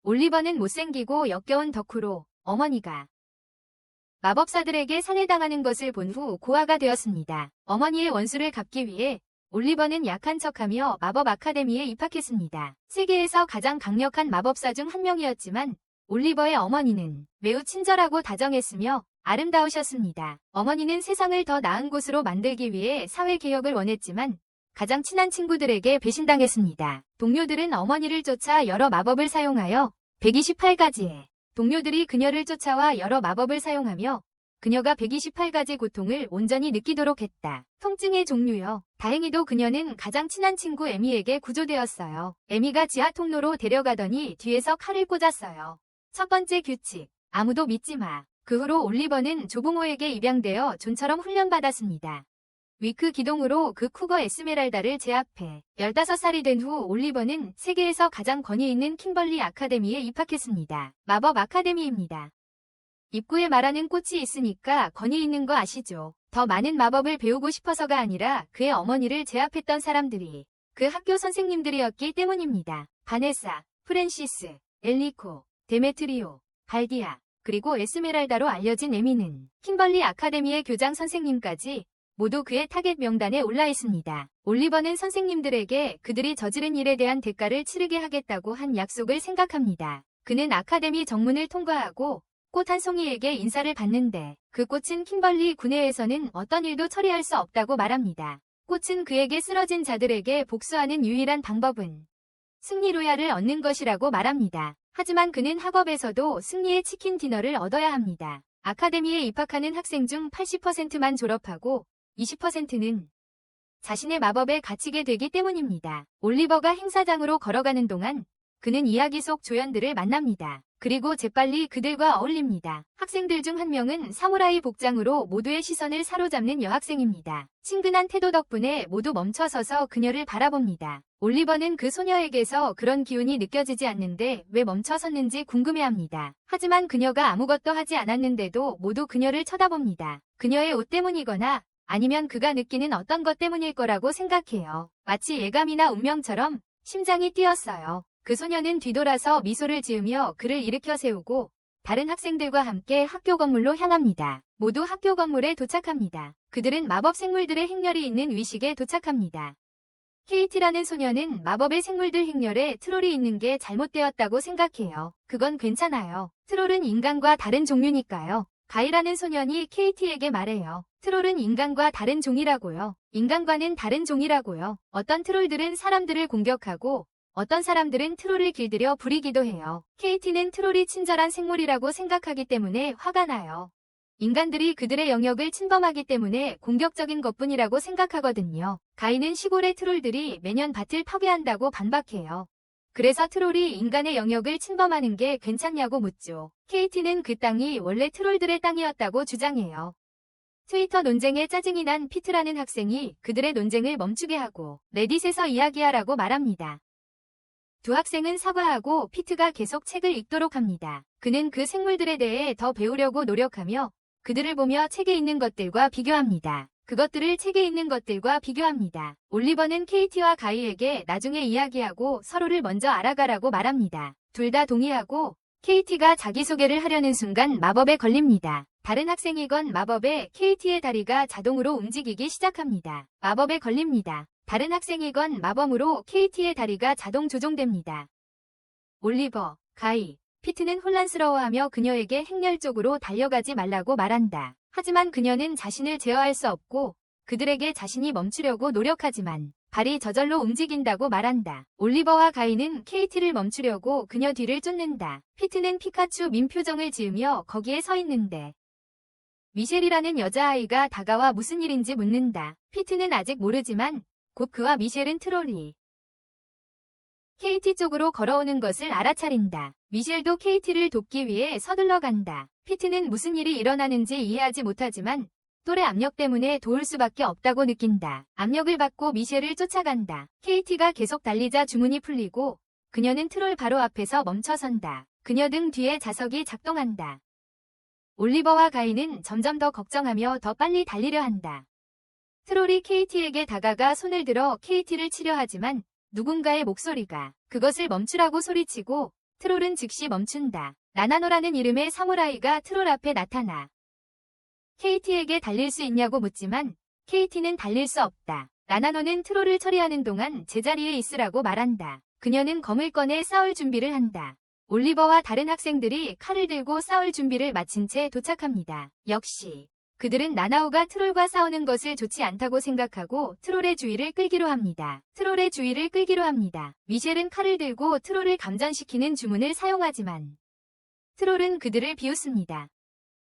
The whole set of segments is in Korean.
올리버는 못생기고 역겨운 덕후로 어머니가 마법사들에게 살해당하는 것을 본 후 고아가 되었습니다. 어머니의 원수를 갚기 위해 올리버는 약한 척하며 마법 아카데미에 입학했습니다. 세계에서 가장 강력한 마법사 중 한 명이었지만 올리버의 어머니는 매우 친절하고 다정했으며 아름다우셨습니다. 어머니는 세상을 더 나은 곳으로 만들기 위해 사회개혁을 원했지만 가장 친한 친구들에게 배신당했습니다. 동료들은 어머니를 쫓아 여러 마법을 사용하여 128가지의 동료들이 그녀를 쫓아와 여러 마법을 사용하며 그녀가 128가지 고통을 온전히 느끼도록 했다. 통증의 종류요. 다행히도 그녀는 가장 친한 친구 에미에게 구조되었어요. 에미가 지하 통로로 데려가더니 뒤에서 칼을 꽂았어요. 첫 번째 규칙. 아무도 믿지 마. 그 후로 올리버는 조봉호에게 입양되어 존처럼 훈련받았습니다. 위크 기동으로 그 쿠거 에스메랄다를 제압해 15살이 된 후 올리버는 세계에서 가장 권위 있는 킴벌리 아카데미에 입학했습니다. 마법 아카데미입니다. 입구에 말하는 꽃이 있으니까 권위 있는 거 아시죠? 더 많은 마법을 배우고 싶어서가 아니라 그의 어머니를 제압했던 사람들이 그 학교 선생님들이었기 때문입니다. 바네사, 프랜시스, 엘리코, 데메트리오, 발디아, 그리고 에스메랄다로 알려진 에미는 킴벌리 아카데미의 교장 선생님까지 모두 그의 타겟 명단에 올라 있습니다. 올리버는 선생님들에게 그들이 저지른 일에 대한 대가를 치르게 하겠다고 한 약속을 생각합니다. 그는 아카데미 정문을 통과하고 꽃 한 송이에게 인사를 받는데 그 꽃은 킴벌리 군내에서는 어떤 일도 처리할 수 없다고 말합니다. 꽃은 그에게 쓰러진 자들에게 복수하는 유일한 방법은 승리 로얄을 얻는 것이라고 말합니다. 하지만 그는 학업에서도 승리의 치킨 디너를 얻어야 합니다. 아카데미에 입학하는 학생 중 80%만 졸업하고 20%는 자신의 마법에 갇히게 되기 때문입니다. 올리버가 행사장으로 걸어가는 동안 그는 이야기 속 조연들을 만납니다. 그리고 재빨리 그들과 어울립니다. 학생들 중 한 명은 사무라이 복장으로 모두의 시선을 사로잡는 여학생입니다. 친근한 태도 덕분에 모두 멈춰서서 그녀를 바라봅니다. 올리버는 그 소녀에게서 그런 기운이 느껴지지 않는데 왜 멈춰섰는지 궁금해합니다. 하지만 그녀가 아무것도 하지 않았는데도 모두 그녀를 쳐다봅니다. 그녀의 옷 때문이거나 아니면 그가 느끼는 어떤 것 때문일 거라고 생각해요. 마치 예감이나 운명처럼 심장이 뛰었어요. 그 소녀는 뒤돌아서 미소를 지으며 그를 일으켜 세우고 다른 학생들과 함께 학교 건물로 향합니다. 모두 학교 건물에 도착합니다. 그들은 마법 생물들의 행렬이 있는 위식에 도착합니다. 케이티라는 소녀는 마법의 생물들 행렬에 트롤이 있는 게 잘못되었다고 생각해요. 그건 괜찮아요. 트롤은 인간과 다른 종류니까요. 가이라는 소년이 케이티에게 말해요. 트롤은 인간과 다른 종이라고요. 인간과는 다른 종이라고요. 어떤 트롤들은 사람들을 공격하고 어떤 사람들은 트롤을 길들여 부리기도 해요. 케이티는 트롤이 친절한 생물이라고 생각하기 때문에 화가 나요. 인간들이 그들의 영역을 침범하기 때문에 공격적인 것뿐이라고 생각하거든요. 가이는 시골의 트롤들이 매년 밭을 파괴한다고 반박해요. 그래서 트롤이 인간의 영역을 침범하는 게 괜찮냐고 묻죠. 케이티는 그 땅이 원래 트롤들의 땅이었다고 주장해요. 트위터 논쟁에 짜증이 난 피트라는 학생이 그들의 논쟁을 멈추게 하고 레딧에서 이야기하라고 말합니다. 두 학생은 사과하고 피트가 계속 책을 읽도록 합니다. 그는 그 생물들에 대해 더 배우려고 노력하며 그들을 보며 책에 있는 것들과 비교합니다. 그것들을 책에 있는 것들과 비교합니다. 올리버는 케이티와 가이에게 나중에 이야기하고 서로를 먼저 알아가라고 말합니다. 둘 다 동의하고 케이티가 자기소개를 하려는 순간 마법에 걸립니다. 다른 학생이건 마법에 케이티의 다리가 자동으로 움직이기 시작합니다. 마법에 걸립니다. 다른 학생이건 마법으로 케이티의 다리가 자동 조종됩니다. 올리버, 가이, 피트는 혼란스러워하며 그녀에게 행렬 쪽으로 달려가지 말라고 말한다. 하지만 그녀는 자신을 제어할 수 없고 그들에게 자신이 멈추려고 노력하지만 발이 저절로 움직인다고 말한다. 올리버와 가이는 케이티를 멈추려고 그녀 뒤를 쫓는다. 피트는 피카츄 민 표정을 지으며 거기에 서 있는데 미셸이라는 여자아이가 다가와 무슨 일인지 묻는다. 피트는 아직 모르지만 곧 그와 미셸은 트롤이 케이티 쪽으로 걸어오는 것을 알아차린다. 미셸도 케이티를 돕기 위해 서둘러 간다. 피트는 무슨 일이 일어나는지 이해하지 못하지만 또래 압력 때문에 도울 수밖에 없다고 느낀다. 압력을 받고 미셸을 쫓아간다. 케이티가 계속 달리자 주문이 풀리고 그녀는 트롤 바로 앞에서 멈춰선다. 그녀 등 뒤에 자석이 작동한다. 올리버와 가이는 점점 더 걱정하며 더 빨리 달리려 한다. 트롤이 케이티에게 다가가 손을 들어 케이티를 치려 하지만 누군가의 목소리가 그것을 멈추라고 소리치고 트롤은 즉시 멈춘다. 나나노라는 이름의 사무라이가 트롤 앞에 나타나 KT에게 달릴 수 있냐고 묻지만 KT는 달릴 수 없다. 나나노는 트롤을 처리하는 동안 제자리에 있으라고 말한다. 그녀는 검을 꺼내 싸울 준비를 한다. 올리버와 다른 학생들이 칼을 들고 싸울 준비를 마친 채 도착합니다. 역시 그들은 나나오가 트롤과 싸우는 것을 좋지 않다고 생각하고 트롤의 주의를 끌기로 합니다. 미셸은 칼을 들고 트롤을 감전시키는 주문을 사용하지만 트롤은 그들을 비웃습니다.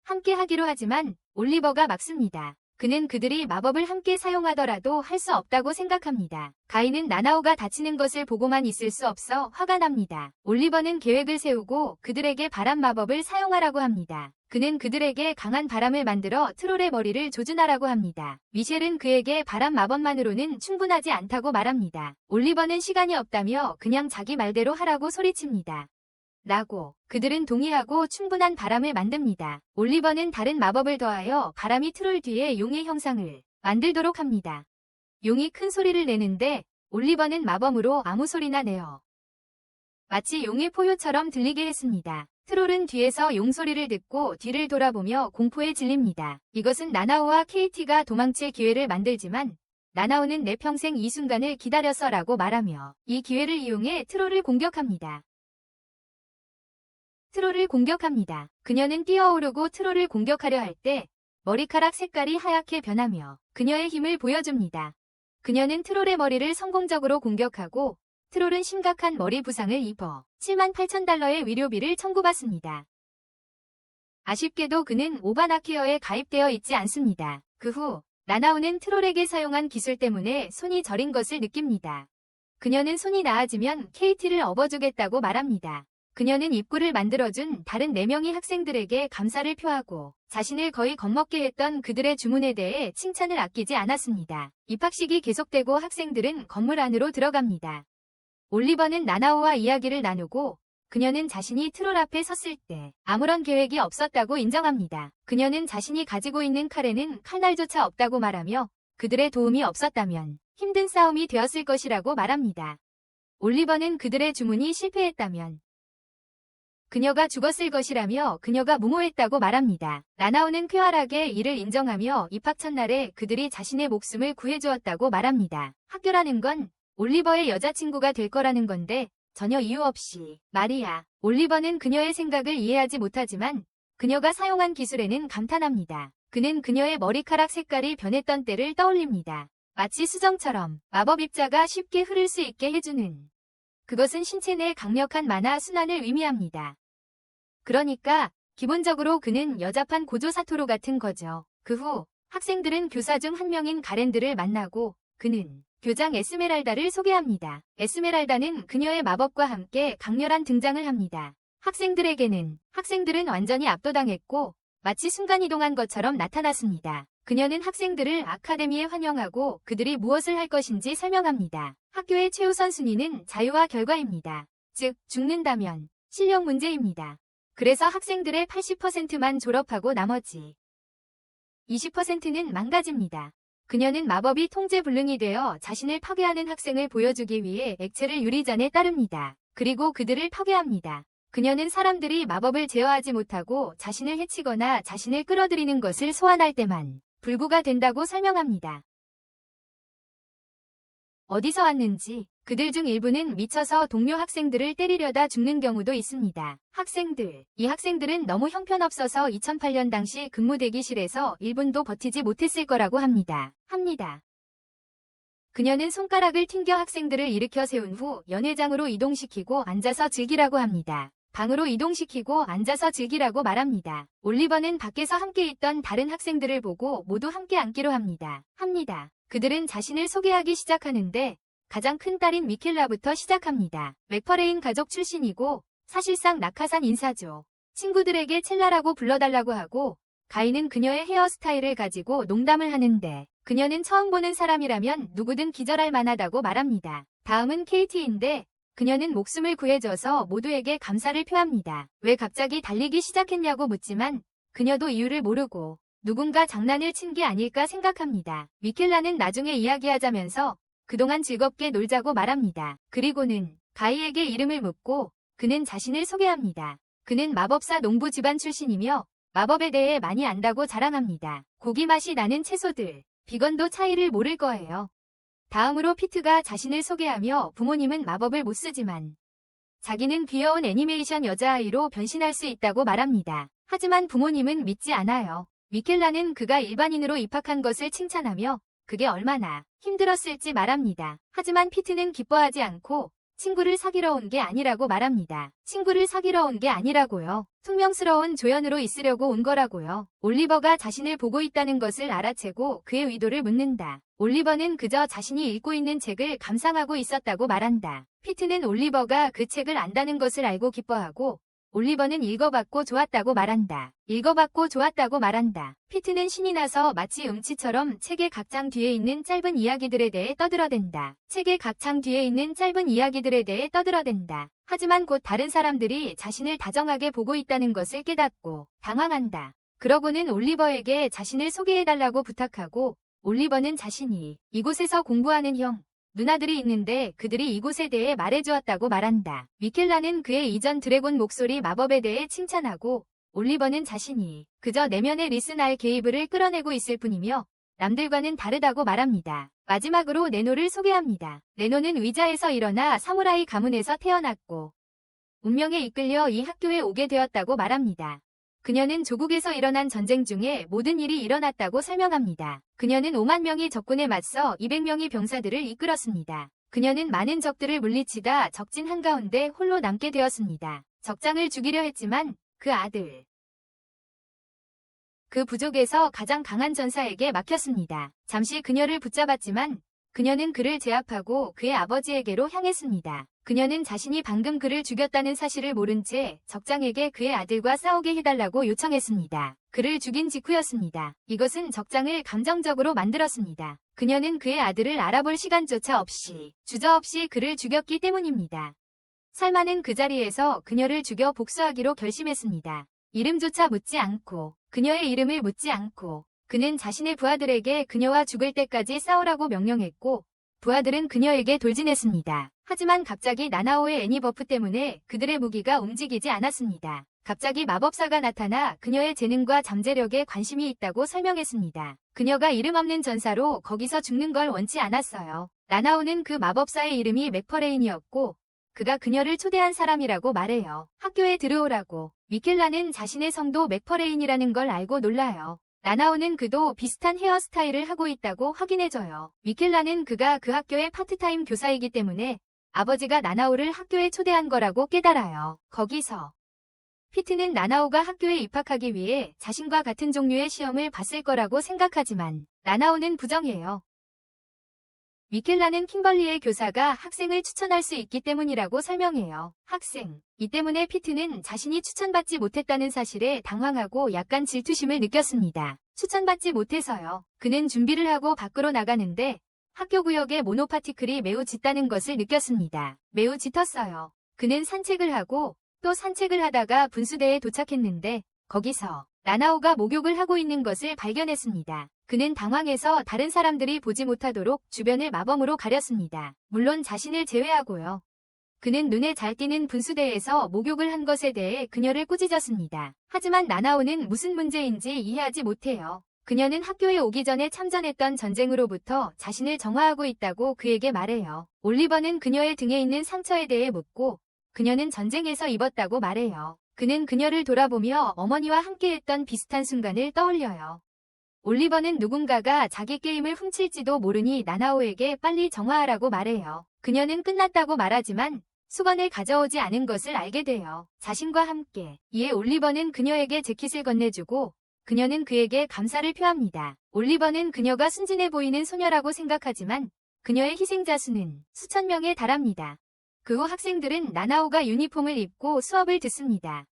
함께 하기로 하지만 올리버가 막습니다. 그는 그들이 마법을 함께 사용하더라도 할 수 없다고 생각합니다. 가인은 나나오가 다치는 것을 보고만 있을 수 없어 화가 납니다. 올리버는 계획을 세우고 그들에게 바람 마법을 사용하라고 합니다. 그는 그들에게 강한 바람을 만들어 트롤의 머리를 조준하라고 합니다. 미셸은 그에게 바람 마법만으로는 충분하지 않다고 말합니다. 올리버는 시간이 없다며 그냥 자기 말대로 하라고 소리칩니다. 그들은 동의하고 충분한 바람을 만듭니다. 올리버는 다른 마법을 더하여 바람이 트롤 뒤에 용의 형상을 만들도록 합니다. 용이 큰 소리를 내는데 올리버는 마법으로 아무 소리나 내어 마치 용의 포효처럼 들리게 했습니다. 트롤은 뒤에서 용 소리를 듣고 뒤를 돌아보며 공포에 질립니다. 이것은 나나오와 KT가 도망칠 기회를 만들지만 나나오는 내 평생 이 순간을 기다렸어 라고 말하며 이 기회를 이용해 트롤을 공격합니다. 그녀는 뛰어오르고 트롤을 공격하려 할 때 머리카락 색깔이 하얗게 변하며 그녀의 힘을 보여줍니다. 그녀는 트롤의 머리를 성공적으로 공격하고 트롤은 심각한 머리 부상을 입어 78,000달러의 위료비를 청구받습니다. 아쉽게도 그는 오바나케어에 가입되어 있지 않습니다. 그 후 나나오는 트롤에게 사용한 기술 때문에 손이 저린 것을 느낍니다. 그녀는 손이 나아지면 KT를 업어주겠다고 말합니다. 그녀는 입구를 만들어준 다른 4명의 학생들에게 감사를 표하고 자신을 거의 겁먹게 했던 그들의 주문에 대해 칭찬을 아끼지 않았습니다. 입학식이 계속되고 학생들은 건물 안으로 들어갑니다. 올리버는 나나오와 이야기를 나누고 그녀는 자신이 트롤 앞에 섰을 때 아무런 계획이 없었다고 인정합니다. 그녀는 자신이 가지고 있는 칼에는 칼날조차 없다고 말하며 그들의 도움이 없었다면 힘든 싸움이 되었을 것이라고 말합니다. 올리버는 그들의 주문이 실패했다면 그녀가 죽었을 것이라며 그녀가 무모했다고 말합니다. 나나오는 쾌활하게 이를 인정하며 입학 첫날에 그들이 자신의 목숨을 구해주었다고 말합니다. 학교라는 건 올리버의 여자친구가 될 거라는 건데 전혀 이유 없이 말이야. 올리버는 그녀의 생각을 이해하지 못하지만 그녀가 사용한 기술에는 감탄합니다. 그는 그녀의 머리카락 색깔이 변했던 때를 떠올립니다. 마치 수정처럼 마법 입자가 쉽게 흐를 수 있게 해주는. 그것은 신체 내 강력한 만화 순환을 의미합니다. 그러니까 기본적으로 그는 여자판 고조 사토루 같은 거죠. 그 후 학생들은 교사 중 한 명인 가렌드를 만나고 그는 교장 에스메랄다를 소개합니다. 에스메랄다는 그녀의 마법과 함께 강렬한 등장을 합니다. 학생들은 완전히 압도당했고 마치 순간이동한 것처럼 나타났습니다. 그녀는 학생들을 아카데미에 환영하고 그들이 무엇을 할 것인지 설명합니다. 학교의 최우선 순위는 자유와 결과입니다. 즉, 죽는다면 실력 문제입니다. 그래서 학생들의 80%만 졸업하고 나머지 20%는 망가집니다. 그녀는 마법이 통제불능이 되어 자신을 파괴하는 학생을 보여주기 위해 액체를 유리잔에 따릅니다. 그리고 그들을 파괴합니다. 그녀는 사람들이 마법을 제어하지 못하고 자신을 해치거나 자신을 끌어들이는 것을 소환할 때만 불구가 된다고 설명합니다. 어디서 왔는지 그들 중 일부는 미쳐서 동료 학생들을 때리려다 죽는 경우도 있습니다. 이 학생들은 너무 형편없어서 2008년 당시 근무 대기실에서 1분도 버티지 못했을 거라고 합니다. 그녀는 손가락을 튕겨 학생들을 일으켜 세운 후 연회장으로 이동시키고 앉아서 즐기라고 합니다. 방으로 이동시키고 앉아서 즐기라고 말합니다. 올리버는 밖에서 함께 있던 다른 학생들을 보고 모두 함께 앉기로 합니다. 그들은 자신을 소개하기 시작하는데 가장 큰 딸인 미켈라부터 시작합니다. 맥퍼레인 가족 출신이고 사실상 낙하산 인사죠. 친구들에게 첼라라고 불러달라고 하고 가인은 그녀의 헤어스타일을 가지고 농담을 하는데 그녀는 처음 보는 사람이라면 누구든 기절할 만하다고 말합니다. 다음은 KT인데 그녀는 목숨을 구해줘서 모두에게 감사를 표합니다. 왜 갑자기 달리기 시작했냐고 묻지만 그녀도 이유를 모르고 누군가 장난을 친 게 아닐까 생각합니다. 미켈라는 나중에 이야기하자면서 그동안 즐겁게 놀자고 말합니다. 그리고는 가이에게 이름을 묻고 그는 자신을 소개합니다. 그는 마법사 농부 집안 출신이며 마법에 대해 많이 안다고 자랑합니다. 고기 맛이 나는 채소들, 비건도 차이를 모를 거예요. 다음으로 피트가 자신을 소개하며 부모님은 마법을 못 쓰지만 자기는 귀여운 애니메이션 여자아이로 변신할 수 있다고 말합니다. 하지만 부모님은 믿지 않아요. 미켈라는 그가 일반인으로 입학한 것을 칭찬하며 그게 얼마나 힘들었을지 말합니다. 하지만 피트는 기뻐하지 않고 친구를 사귀러 온 게 아니라고 말합니다. 친구를 사귀러 온 게 아니라고요. 퉁명스러운 조연으로 있으려고 온 거라고요. 올리버가 자신을 보고 있다는 것을 알아채고 그의 의도를 묻는다. 올리버는 그저 자신이 읽고 있는 책을 감상하고 있었다고 말한다. 피트는 올리버가 그 책을 안다는 것을 알고 기뻐하고 올리버는 읽어봤고 좋았다고 말한다. 읽어봤고 좋았다고 말한다. 피트는 신이 나서 마치 음치처럼 책의 각 장 뒤에 있는 짧은 이야기들에 대해 떠들어댄다. 책의 각 장 뒤에 있는 짧은 이야기들에 대해 떠들어댄다. 하지만 곧 다른 사람들이 자신을 다정하게 보고 있다는 것을 깨닫고 당황한다. 그러고는 올리버에게 자신을 소개해달라고 부탁하고 올리버는 자신이 이곳에서 공부하는 형, 누나들이 있는데 그들이 이곳에 대해 말해주었다고 말한다. 미켈라는 그의 이전 드래곤 목소리 마법에 대해 칭찬하고 올리버는 자신이 그저 내면의 리스날 게이브를 끌어내고 있을 뿐이며 남들과는 다르다고 말합니다. 마지막으로 네노를 소개합니다. 네노는 위자에서 일어나 사무라이 가문에서 태어났고 운명에 이끌려 이 학교에 오게 되었다고 말합니다. 그녀는 조국에서 일어난 전쟁 중에 모든 일이 일어났다고 설명합니다. 그녀는 5만 명의 적군에 맞서 200명의 병사들을 이끌었습니다. 그녀는 많은 적들을 물리치다 적진 한가운데 홀로 남게 되었습니다. 적장을 죽이려 했지만 그 아들, 그 부족에서 가장 강한 전사에게 막혔습니다. 잠시 그녀를 붙잡았지만 그녀는 그를 제압하고 그의 아버지에게로 향했습니다. 그녀는 자신이 방금 그를 죽였다는 사실을 모른 채 적장에게 그의 아들과 싸우게 해달라고 요청했습니다. 그를 죽인 직후였습니다. 이것은 적장을 감정적으로 만들었습니다. 그녀는 그의 아들을 알아볼 시간조차 없이 주저없이 그를 죽였기 때문입니다. 살마는 그 자리에서 그녀를 죽여 복수하기로 결심했습니다. 이름조차 묻지 않고 그녀의 이름을 묻지 않고 그는 자신의 부하들에게 그녀와 죽을 때까지 싸우라고 명령했고 부하들은 그녀에게 돌진했습니다. 하지만 갑자기 나나오의 애니버프 때문에 그들의 무기가 움직이지 않았습니다. 갑자기 마법사가 나타나 그녀의 재능과 잠재력에 관심이 있다고 설명했습니다. 그녀가 이름 없는 전사로 거기서 죽는 걸 원치 않았어요. 나나오는 그 마법사의 이름이 맥퍼레인이었고 그가 그녀를 초대한 사람이라고 말해요. 학교에 들어오라고. 미켈라는 자신의 성도 맥퍼레인이라는 걸 알고 놀라요. 나나오는 그도 비슷한 헤어스타일을 하고 있다고 확인해줘요. 미켈라는 그가 그 학교의 파트타임 교사이기 때문에 아버지가 나나오를 학교에 초대한 거라고 깨달아요. 거기서 피트는 나나오가 학교에 입학하기 위해 자신과 같은 종류의 시험을 봤을 거라고 생각하지만 나나오는 부정해요. 미켈라는 킴벌리의 교사가 학생을 추천할 수 있기 때문이라고 설명해요. 학생. 이 때문에 피트는 자신이 추천받지 못했다는 사실에 당황하고 약간 질투심을 느꼈습니다. 추천받지 못해서요. 그는 준비를 하고 밖으로 나가는데 학교 구역의 모노파티클이 매우 짙다는 것을 느꼈습니다. 매우 짙었어요. 그는 산책을 하고 또 산책을 하다가 분수대에 도착했는데 거기서 나나오가 목욕을 하고 있는 것을 발견했습니다. 그는 당황해서 다른 사람들이 보지 못하도록 주변을 마범으로 가렸습니다. 물론 자신을 제외하고요. 그는 눈에 잘 띄는 분수대에서 목욕을 한 것에 대해 그녀를 꾸짖었습니다. 하지만 나나오는 무슨 문제인지 이해하지 못해요. 그녀는 학교에 오기 전에 참전했던 전쟁으로부터 자신을 정화하고 있다고 그에게 말해요. 올리버는 그녀의 등에 있는 상처에 대해 묻고 그녀는 전쟁에서 입었다고 말해요. 그는 그녀를 돌아보며 어머니와 함께했던 비슷한 순간을 떠올려요. 올리버는 누군가가 자기 게임을 훔칠지도 모르니 나나오에게 빨리 정화하라고 말해요. 그녀는 끝났다고 말하지만 수건을 가져오지 않은 것을 알게 돼요. 자신과 함께. 이에 올리버는 그녀에게 재킷을 건네주고 그녀는 그에게 감사를 표합니다. 올리버는 그녀가 순진해 보이는 소녀라고 생각하지만 그녀의 희생자 수는 수천 명에 달합니다. 그 후 학생들은 나나오가 유니폼을 입고 수업을 듣습니다.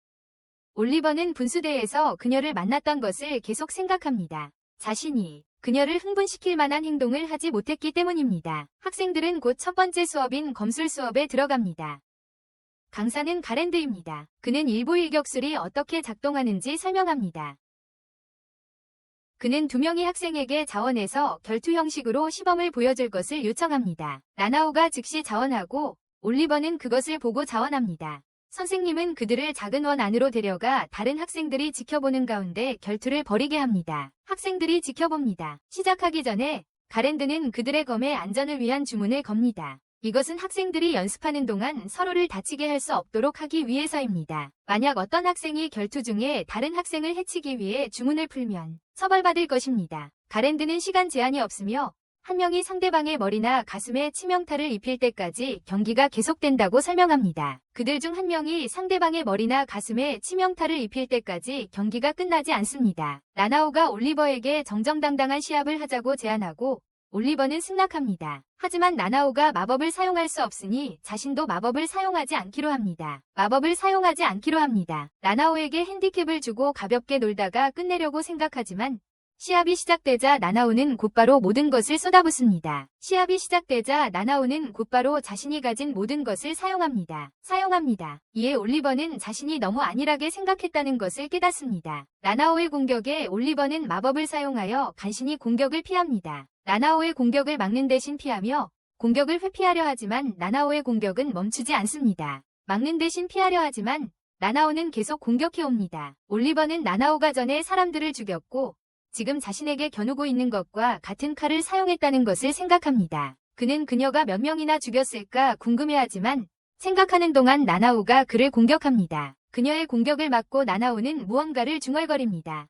올리버는 분수대에서 그녀를 만났던 것을 계속 생각합니다. 자신이 그녀를 흥분시킬 만한 행동을 하지 못했기 때문입니다. 학생들은 곧 첫 번째 수업인 검술 수업에 들어갑니다. 강사는 가랜드입니다. 그는 일보일격술이 어떻게 작동하는지 설명합니다. 그는 2명의 학생에게 자원해서 결투 형식으로 시범을 보여줄 것을 요청합니다. 나나오가 즉시 자원하고 올리버는 그것을 보고 자원합니다. 선생님은 그들을 작은 원 안으로 데려가 다른 학생들이 지켜보는 가운데 결투를 벌이게 합니다. 학생들이 지켜봅니다. 시작하기 전에 가랜드는 그들의 검의 안전을 위한 주문을 겁니다. 이것은 학생들이 연습하는 동안 서로를 다치게 할 수 없도록 하기 위해서입니다. 만약 어떤 학생이 결투 중에 다른 학생을 해치기 위해 주문을 풀면 처벌받을 것입니다. 가랜드는 시간 제한이 없으며 한 명이 상대방의 머리나 가슴에 치명타를 입힐 때까지 경기가 계속된다고 설명합니다. 그들 중 한 명이 상대방의 머리나 가슴에 치명타를 입힐 때까지 경기가 끝나지 않습니다. 나나오가 올리버에게 정정당당한 시합을 하자고 제안하고 올리버는 승낙합니다. 하지만 나나오가 마법을 사용할 수 없으니 자신도 마법을 사용하지 않기로 합니다. 나나오에게 핸디캡을 주고 가볍게 놀다가 끝내려고 생각하지만 시합이 시작되자 나나오는 곧바로 모든 것을 쏟아붓습니다. 나나오는 곧바로 자신이 가진 모든 것을 사용합니다. 이에 올리버는 자신이 너무 안일하게 생각했다는 것을 깨닫습니다. 나나오의 공격에 올리버는 마법을 사용하여 간신히 공격을 피합니다. 나나오의 공격을 막는 대신 피하며 공격을 회피하려 하지만 나나오의 공격은 멈추지 않습니다. 막는 대신 피하려 하지만 나나오는 계속 공격해옵니다. 올리버는 나나오가 전에 사람들을 죽였고 지금 자신에게 겨누고 있는 것과 같은 칼을 사용했다는 것을 생각합니다. 그는 그녀가 몇 명이나 죽였을까 궁금해하지만 생각하는 동안 나나오가 그를 공격합니다. 그녀의 공격을 막고 나나오는 무언가를 중얼거립니다.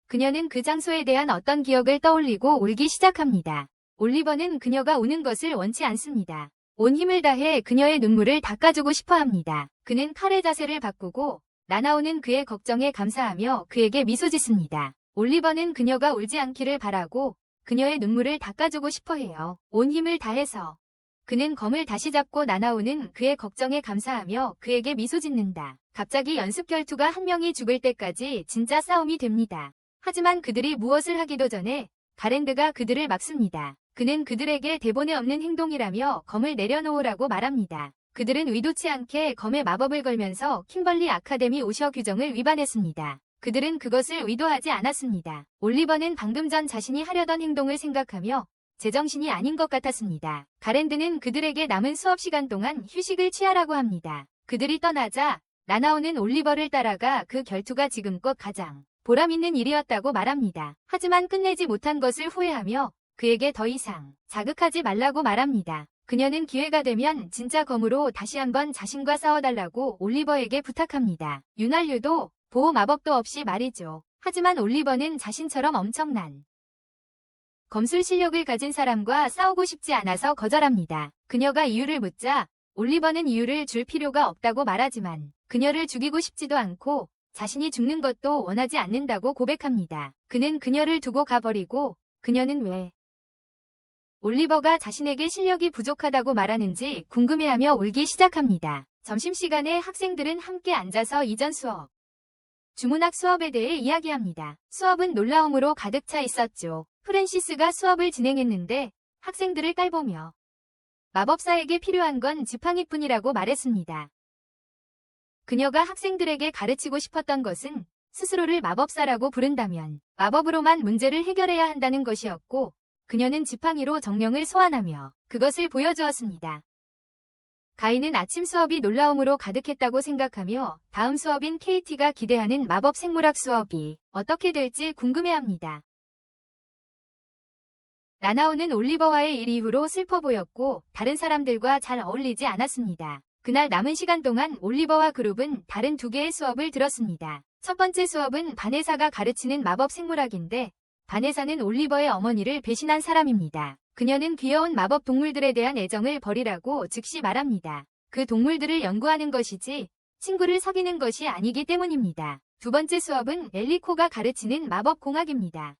그녀는 그 장소에 대한 어떤 기억을 떠올리고 울기 시작합니다. 올리버는 그녀가 우는 것을 원치 않습니다. 온 힘을 다해 그녀의 눈물을 닦아주고 싶어 합니다. 그는 칼의 자세를 바꾸고 나나오는 그의 걱정에 감사하며 그에게 미소 짓습니다. 올리버는 그녀가 울지 않기를 바라고 그녀의 눈물을 닦아주고 싶어 해요. 온 힘을 다해서. 그는 검을 다시 잡고 나나오는 그의 걱정에 감사하며 그에게 미소 짓는다. 갑자기 연습 결투가 한 명이 죽을 때까지 진짜 싸움이 됩니다. 하지만 그들이 무엇을 하기도 전에 가랜드가 그들을 막습니다. 그는 그들에게 대본에 없는 행동이라며 검을 내려놓으라고 말합니다. 그들은 의도치 않게 검에 마법을 걸면서 킴벌리 아카데미 오셔 규정을 위반했습니다. 그들은 그것을 의도하지 않았습니다. 올리버는 방금 전 자신이 하려던 행동을 생각하며 제정신이 아닌 것 같았습니다. 가랜드는 그들에게 남은 수업 시간 동안 휴식을 취하라고 합니다. 그들이 떠나자 나나오는 올리버를 따라가 그 결투가 지금껏 가장 보람있는 일이었다고 말합니다. 하지만 끝내지 못한 것을 후회하며 그에게 더 이상 자극하지 말라고 말합니다. 그녀는 기회가 되면 진짜 검으로 다시 한번 자신과 싸워달라고 올리버에게 부탁합니다. 윤활유도 보호 마법도 없이 말이죠. 하지만 올리버는 자신처럼 엄청난 검술 실력을 가진 사람과 싸우고 싶지 않아서 거절합니다. 그녀가 이유를 묻자 올리버는 이유를 줄 필요가 없다고 말하지만 그녀를 죽이고 싶지도 않고 자신이 죽는 것도 원하지 않는다고 고백합니다. 그는 그녀를 두고 가버리고 그녀는 왜 올리버가 자신에게 실력이 부족하다고 말하는지 궁금해하며 울기 시작합니다. 점심시간에 학생들은 함께 앉아서 이전 수업, 주문학 수업에 대해 이야기합니다. 수업은 놀라움으로 가득 차 있었죠. 프랜시스가 수업을 진행했는데 학생들을 깔보며 마법사에게 필요한 건 지팡이뿐이라고 말했습니다. 그녀가 학생들에게 가르치고 싶었던 것은 스스로를 마법사라고 부른다면 마법으로만 문제를 해결해야 한다는 것이었고 그녀는 지팡이로 정령을 소환하며 그것을 보여주었습니다. 가인은 아침 수업이 놀라움으로 가득했다고 생각하며 다음 수업인 KT가 기대하는 마법 생물학 수업이 어떻게 될지 궁금해합니다. 나나오는 올리버와의 일 이후로 슬퍼 보였고 다른 사람들과 잘 어울리지 않았습니다. 그날 남은 시간 동안 올리버와 그룹은 다른 두 개의 수업을 들었습니다. 첫 번째 수업은 바네사가 가르치는 마법 생물학인데 바네사는 올리버의 어머니를 배신한 사람입니다. 그녀는 귀여운 마법 동물들에 대한 애정을 버리라고 즉시 말합니다. 그 동물들을 연구하는 것이지 친구를 사귀는 것이 아니기 때문입니다. 두 번째 수업은 엘리코가 가르치는 마법공학입니다.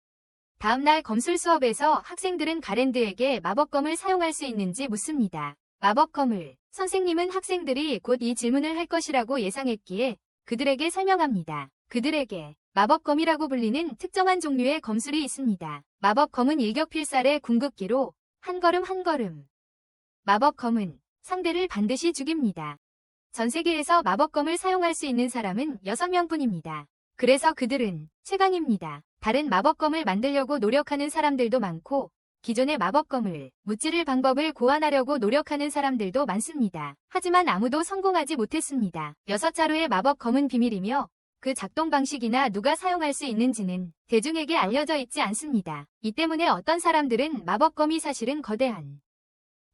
다음날 검술 수업에서 학생들은 가랜드에게 마법검을 사용할 수 있는지 묻습니다. 마법검을. 선생님은 학생들이 곧 이 질문을 할 것이라고 예상했기에 그들에게 설명합니다. 그들에게 마법검이라고 불리는 특정한 종류의 검술이 있습니다. 마법검은 일격필살의 궁극기로 한 걸음 한 걸음. 마법검은 상대를 반드시 죽입니다. 전 세계에서 마법검을 사용할 수 있는 사람은 6명뿐입니다. 그래서 그들은 최강입니다. 다른 마법검을 만들려고 노력하는 사람들도 많고 기존의 마법검을 무찌를 방법을 고안하려고 노력하는 사람들도 많습니다. 하지만 아무도 성공하지 못했습니다. 6자루의 마법검은 비밀이며 그 작동 방식이나 누가 사용할 수 있는지는 대중에게 알려져 있지 않습니다. 이 때문에 어떤 사람들은 마법검이 사실은 거대한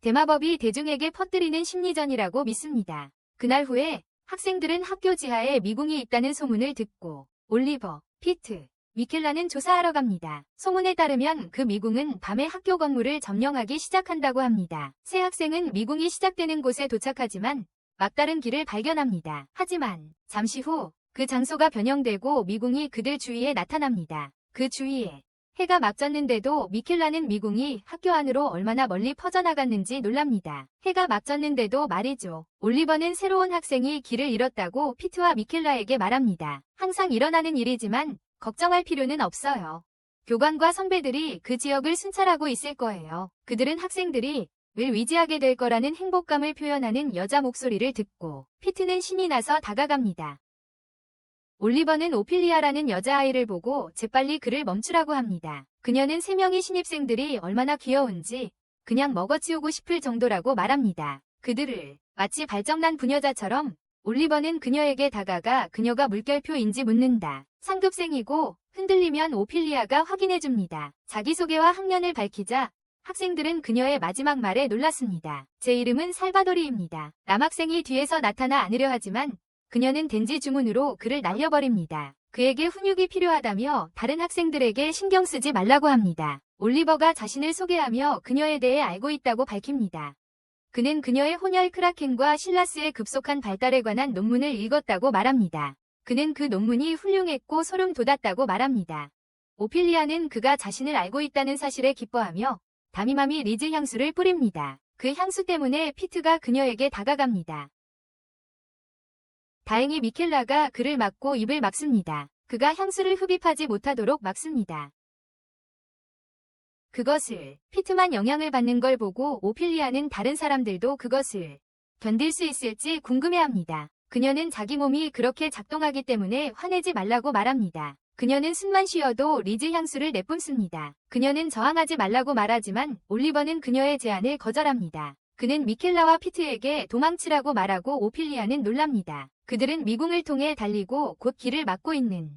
대마법이 대중에게 퍼뜨리는 심리전이라고 믿습니다. 그날 후에 학생들은 학교 지하에 미궁이 있다는 소문을 듣고 올리버, 피트, 미켈라는 조사하러 갑니다. 소문에 따르면 그 미궁은 밤에 학교 건물을 점령하기 시작한다고 합니다. 세 학생은 미궁이 시작되는 곳에 도착하지만 막다른 길을 발견합니다. 하지만 잠시 후 그 장소가 변형되고 미궁이 그들 주위에 나타납니다. 그 주위에 해가 막 졌는데도 미켈라는 미궁이 학교 안으로 얼마나 멀리 퍼져나갔는지 놀랍니다. 해가 막 졌는데도 말이죠. 올리버는 새로운 학생이 길을 잃었다고 피트와 미켈라에게 말합니다. 항상 일어나는 일이지만 걱정할 필요는 없어요. 교관과 선배들이 그 지역을 순찰하고 있을 거예요. 그들은 학생들이 늘 위지하게 될 거라는 행복감을 표현하는 여자 목소리를 듣고 피트는 신이 나서 다가갑니다. 올리버는 오피리아라는 여자아이를 보고 재빨리 그를 멈추라고 합니다. 그녀는 3명의 신입생들이 얼마나 귀여운지 그냥 먹어치우고 싶을 정도라고 말합니다. 그들을 마치 발정난 부녀자처럼 올리버는 그녀에게 다가가 그녀가 물결표인지 묻는다. 상급생이고 흔들리면 오피리아가 확인해줍니다. 자기소개와 학년을 밝히자 학생들은 그녀의 마지막 말에 놀랐습니다. 제 이름은 살바도리입니다. 남학생이 뒤에서 나타나 안으려 하지만 그녀는 덴지 주문으로 그를 날려버립니다. 그에게 훈육이 필요하다며 다른 학생들에게 신경 쓰지 말라고 합니다. 올리버가 자신을 소개하며 그녀에 대해 알고 있다고 밝힙니다. 그는 그녀의 혼혈 크라켄과 실라스의 급속한 발달에 관한 논문을 읽었다고 말합니다. 그는 그 논문이 훌륭했고 소름 돋았다고 말합니다. 오피리아는 그가 자신을 알고 있다는 사실에 기뻐하며 다미마미 리즈 향수를 뿌립니다. 그 향수 때문에 피트가 그녀에게 다가갑니다. 다행히 미켈라가 그를 막고 입을 막습니다. 그가 향수를 흡입하지 못하도록 막습니다. 그것을 피트만 영향을 받는 걸 보고 오피리아는 다른 사람들도 그것을 견딜 수 있을지 궁금해합니다. 그녀는 자기 몸이 그렇게 작동하기 때문에 화내지 말라고 말합니다. 그녀는 숨만 쉬어도 리즈 향수를 내뿜습니다. 그녀는 저항하지 말라고 말하지만 올리버는 그녀의 제안을 거절합니다. 그는 미켈라와 피트에게 도망치라고 말하고 오피리아는 놀랍니다. 그들은 미궁을 통해 달리고 곧 길을 막고 있는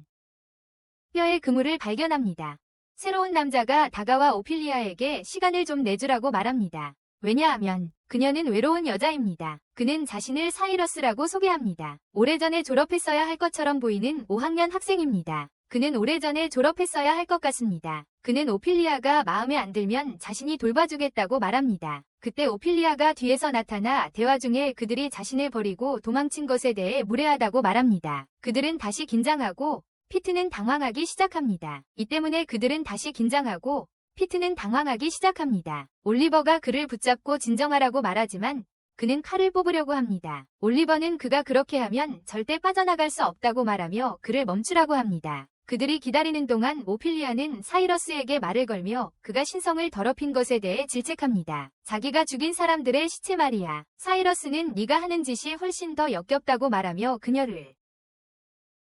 뼈의 그물을 발견합니다. 새로운 남자가 다가와 오피리아에게 시간을 좀 내주라고 말합니다. 왜냐하면 그녀는 외로운 여자입니다. 그는 자신을 사이러스라고 소개합니다. 오래전에 졸업했어야 할 것처럼 보이는 5학년 학생입니다. 그는 오래전에 졸업했어야 할 것 같습니다. 그는 오피리아가 마음에 안 들면 자신이 돌봐주겠다고 말합니다. 그때 오피리아가 뒤에서 나타나 대화 중에 그들이 자신을 버리고 도망친 것에 대해 무례하다고 말합니다. 그들은 다시 긴장하고 피트는 당황하기 시작합니다. 이 때문에 그들은 다시 긴장하고 피트는 당황하기 시작합니다. 올리버가 그를 붙잡고 진정하라고 말하지만 그는 칼을 뽑으려고 합니다. 올리버는 그가 그렇게 하면 절대 빠져나갈 수 없다고 말하며 그를 멈추라고 합니다. 그들이 기다리는 동안 오피리아는 사이러스에게 말을 걸며 그가 신성을 더럽힌 것에 대해 질책합니다. 자기가 죽인 사람들의 시체 말이야. 사이러스는 네가 하는 짓이 훨씬 더 역겹다고 말하며 그녀를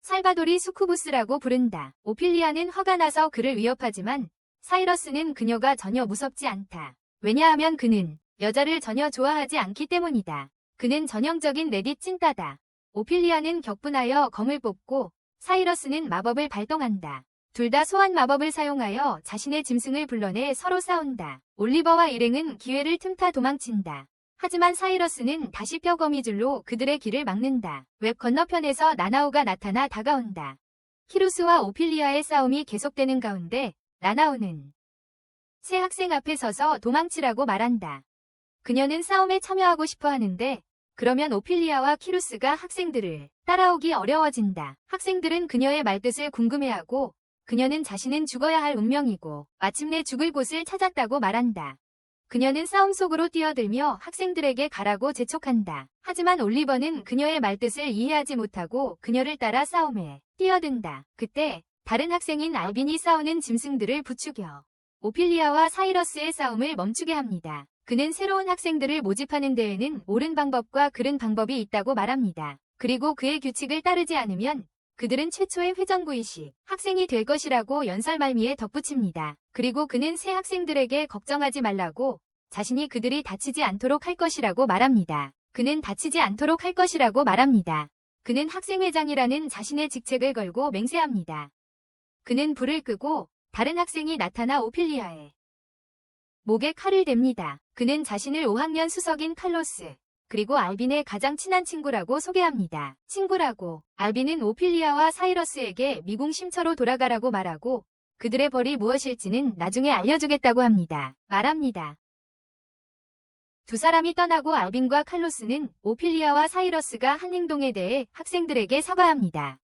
살바도리 수쿠부스라고 부른다. 오피리아는 화가 나서 그를 위협하지만 사이러스는 그녀가 전혀 무섭지 않다. 왜냐하면 그는 여자를 전혀 좋아하지 않기 때문이다. 그는 전형적인 레디 찐따다. 오피리아는 격분하여 검을 뽑고 사이러스는 마법을 발동한다. 둘 다 소환 마법을 사용하여 자신의 짐승을 불러내 서로 싸운다. 올리버와 일행은 기회를 틈타 도망친다. 하지만 사이러스는 다시 뼈 거미줄로 그들의 길을 막는다. 웹 건너편에서 나나우가 나타나 다가온다. 키루스와 오피리아의 싸움이 계속되는 가운데 나나우는 새 학생 앞에 서서 도망치라고 말한다. 그녀는 싸움에 참여하고 싶어 하는데 그러면 오피리아와 키루스가 학생들을 따라오기 어려워진다. 학생들은 그녀의 말뜻을 궁금해하고 그녀는 자신은 죽어야 할 운명이고 마침내 죽을 곳을 찾았다고 말한다. 그녀는 싸움 속으로 뛰어들며 학생들에게 가라고 재촉한다. 하지만 올리버는 그녀의 말뜻을 이해하지 못하고 그녀를 따라 싸움에 뛰어든다. 그때 다른 학생인 알빈이 싸우는 짐승들을 부추겨 오피리아와 사이러스의 싸움을 멈추게 합니다. 그는 새로운 학생들을 모집하는 데에는 옳은 방법과 그른 방법이 있다고 말합니다. 그리고 그의 규칙을 따르지 않으면 그들은 최초의 회전구이식 학생이 될 것이라고 연설 말미에 덧붙입니다. 그리고 그는 새 학생들에게 걱정하지 말라고 자신이 그들이 다치지 않도록 할 것이라고 말합니다. 그는 다치지 않도록 할 것이라고 말합니다. 그는 학생회장이라는 자신의 직책을 걸고 맹세합니다. 그는 불을 끄고 다른 학생이 나타나 오피리아의 목에 칼을 댑니다. 그는 자신을 5학년 수석인 칼로스, 그리고 알빈의 가장 친한 친구라고 소개합니다. 친구라고. 알빈은 오피리아와 사이러스에게 미궁 심처로 돌아가라고 말하고 그들의 벌이 무엇일지는 나중에 알려주겠다고 말합니다. 두 사람이 떠나고 알빈과 칼로스는 오피리아와 사이러스가 한 행동에 대해 학생들에게 사과합니다.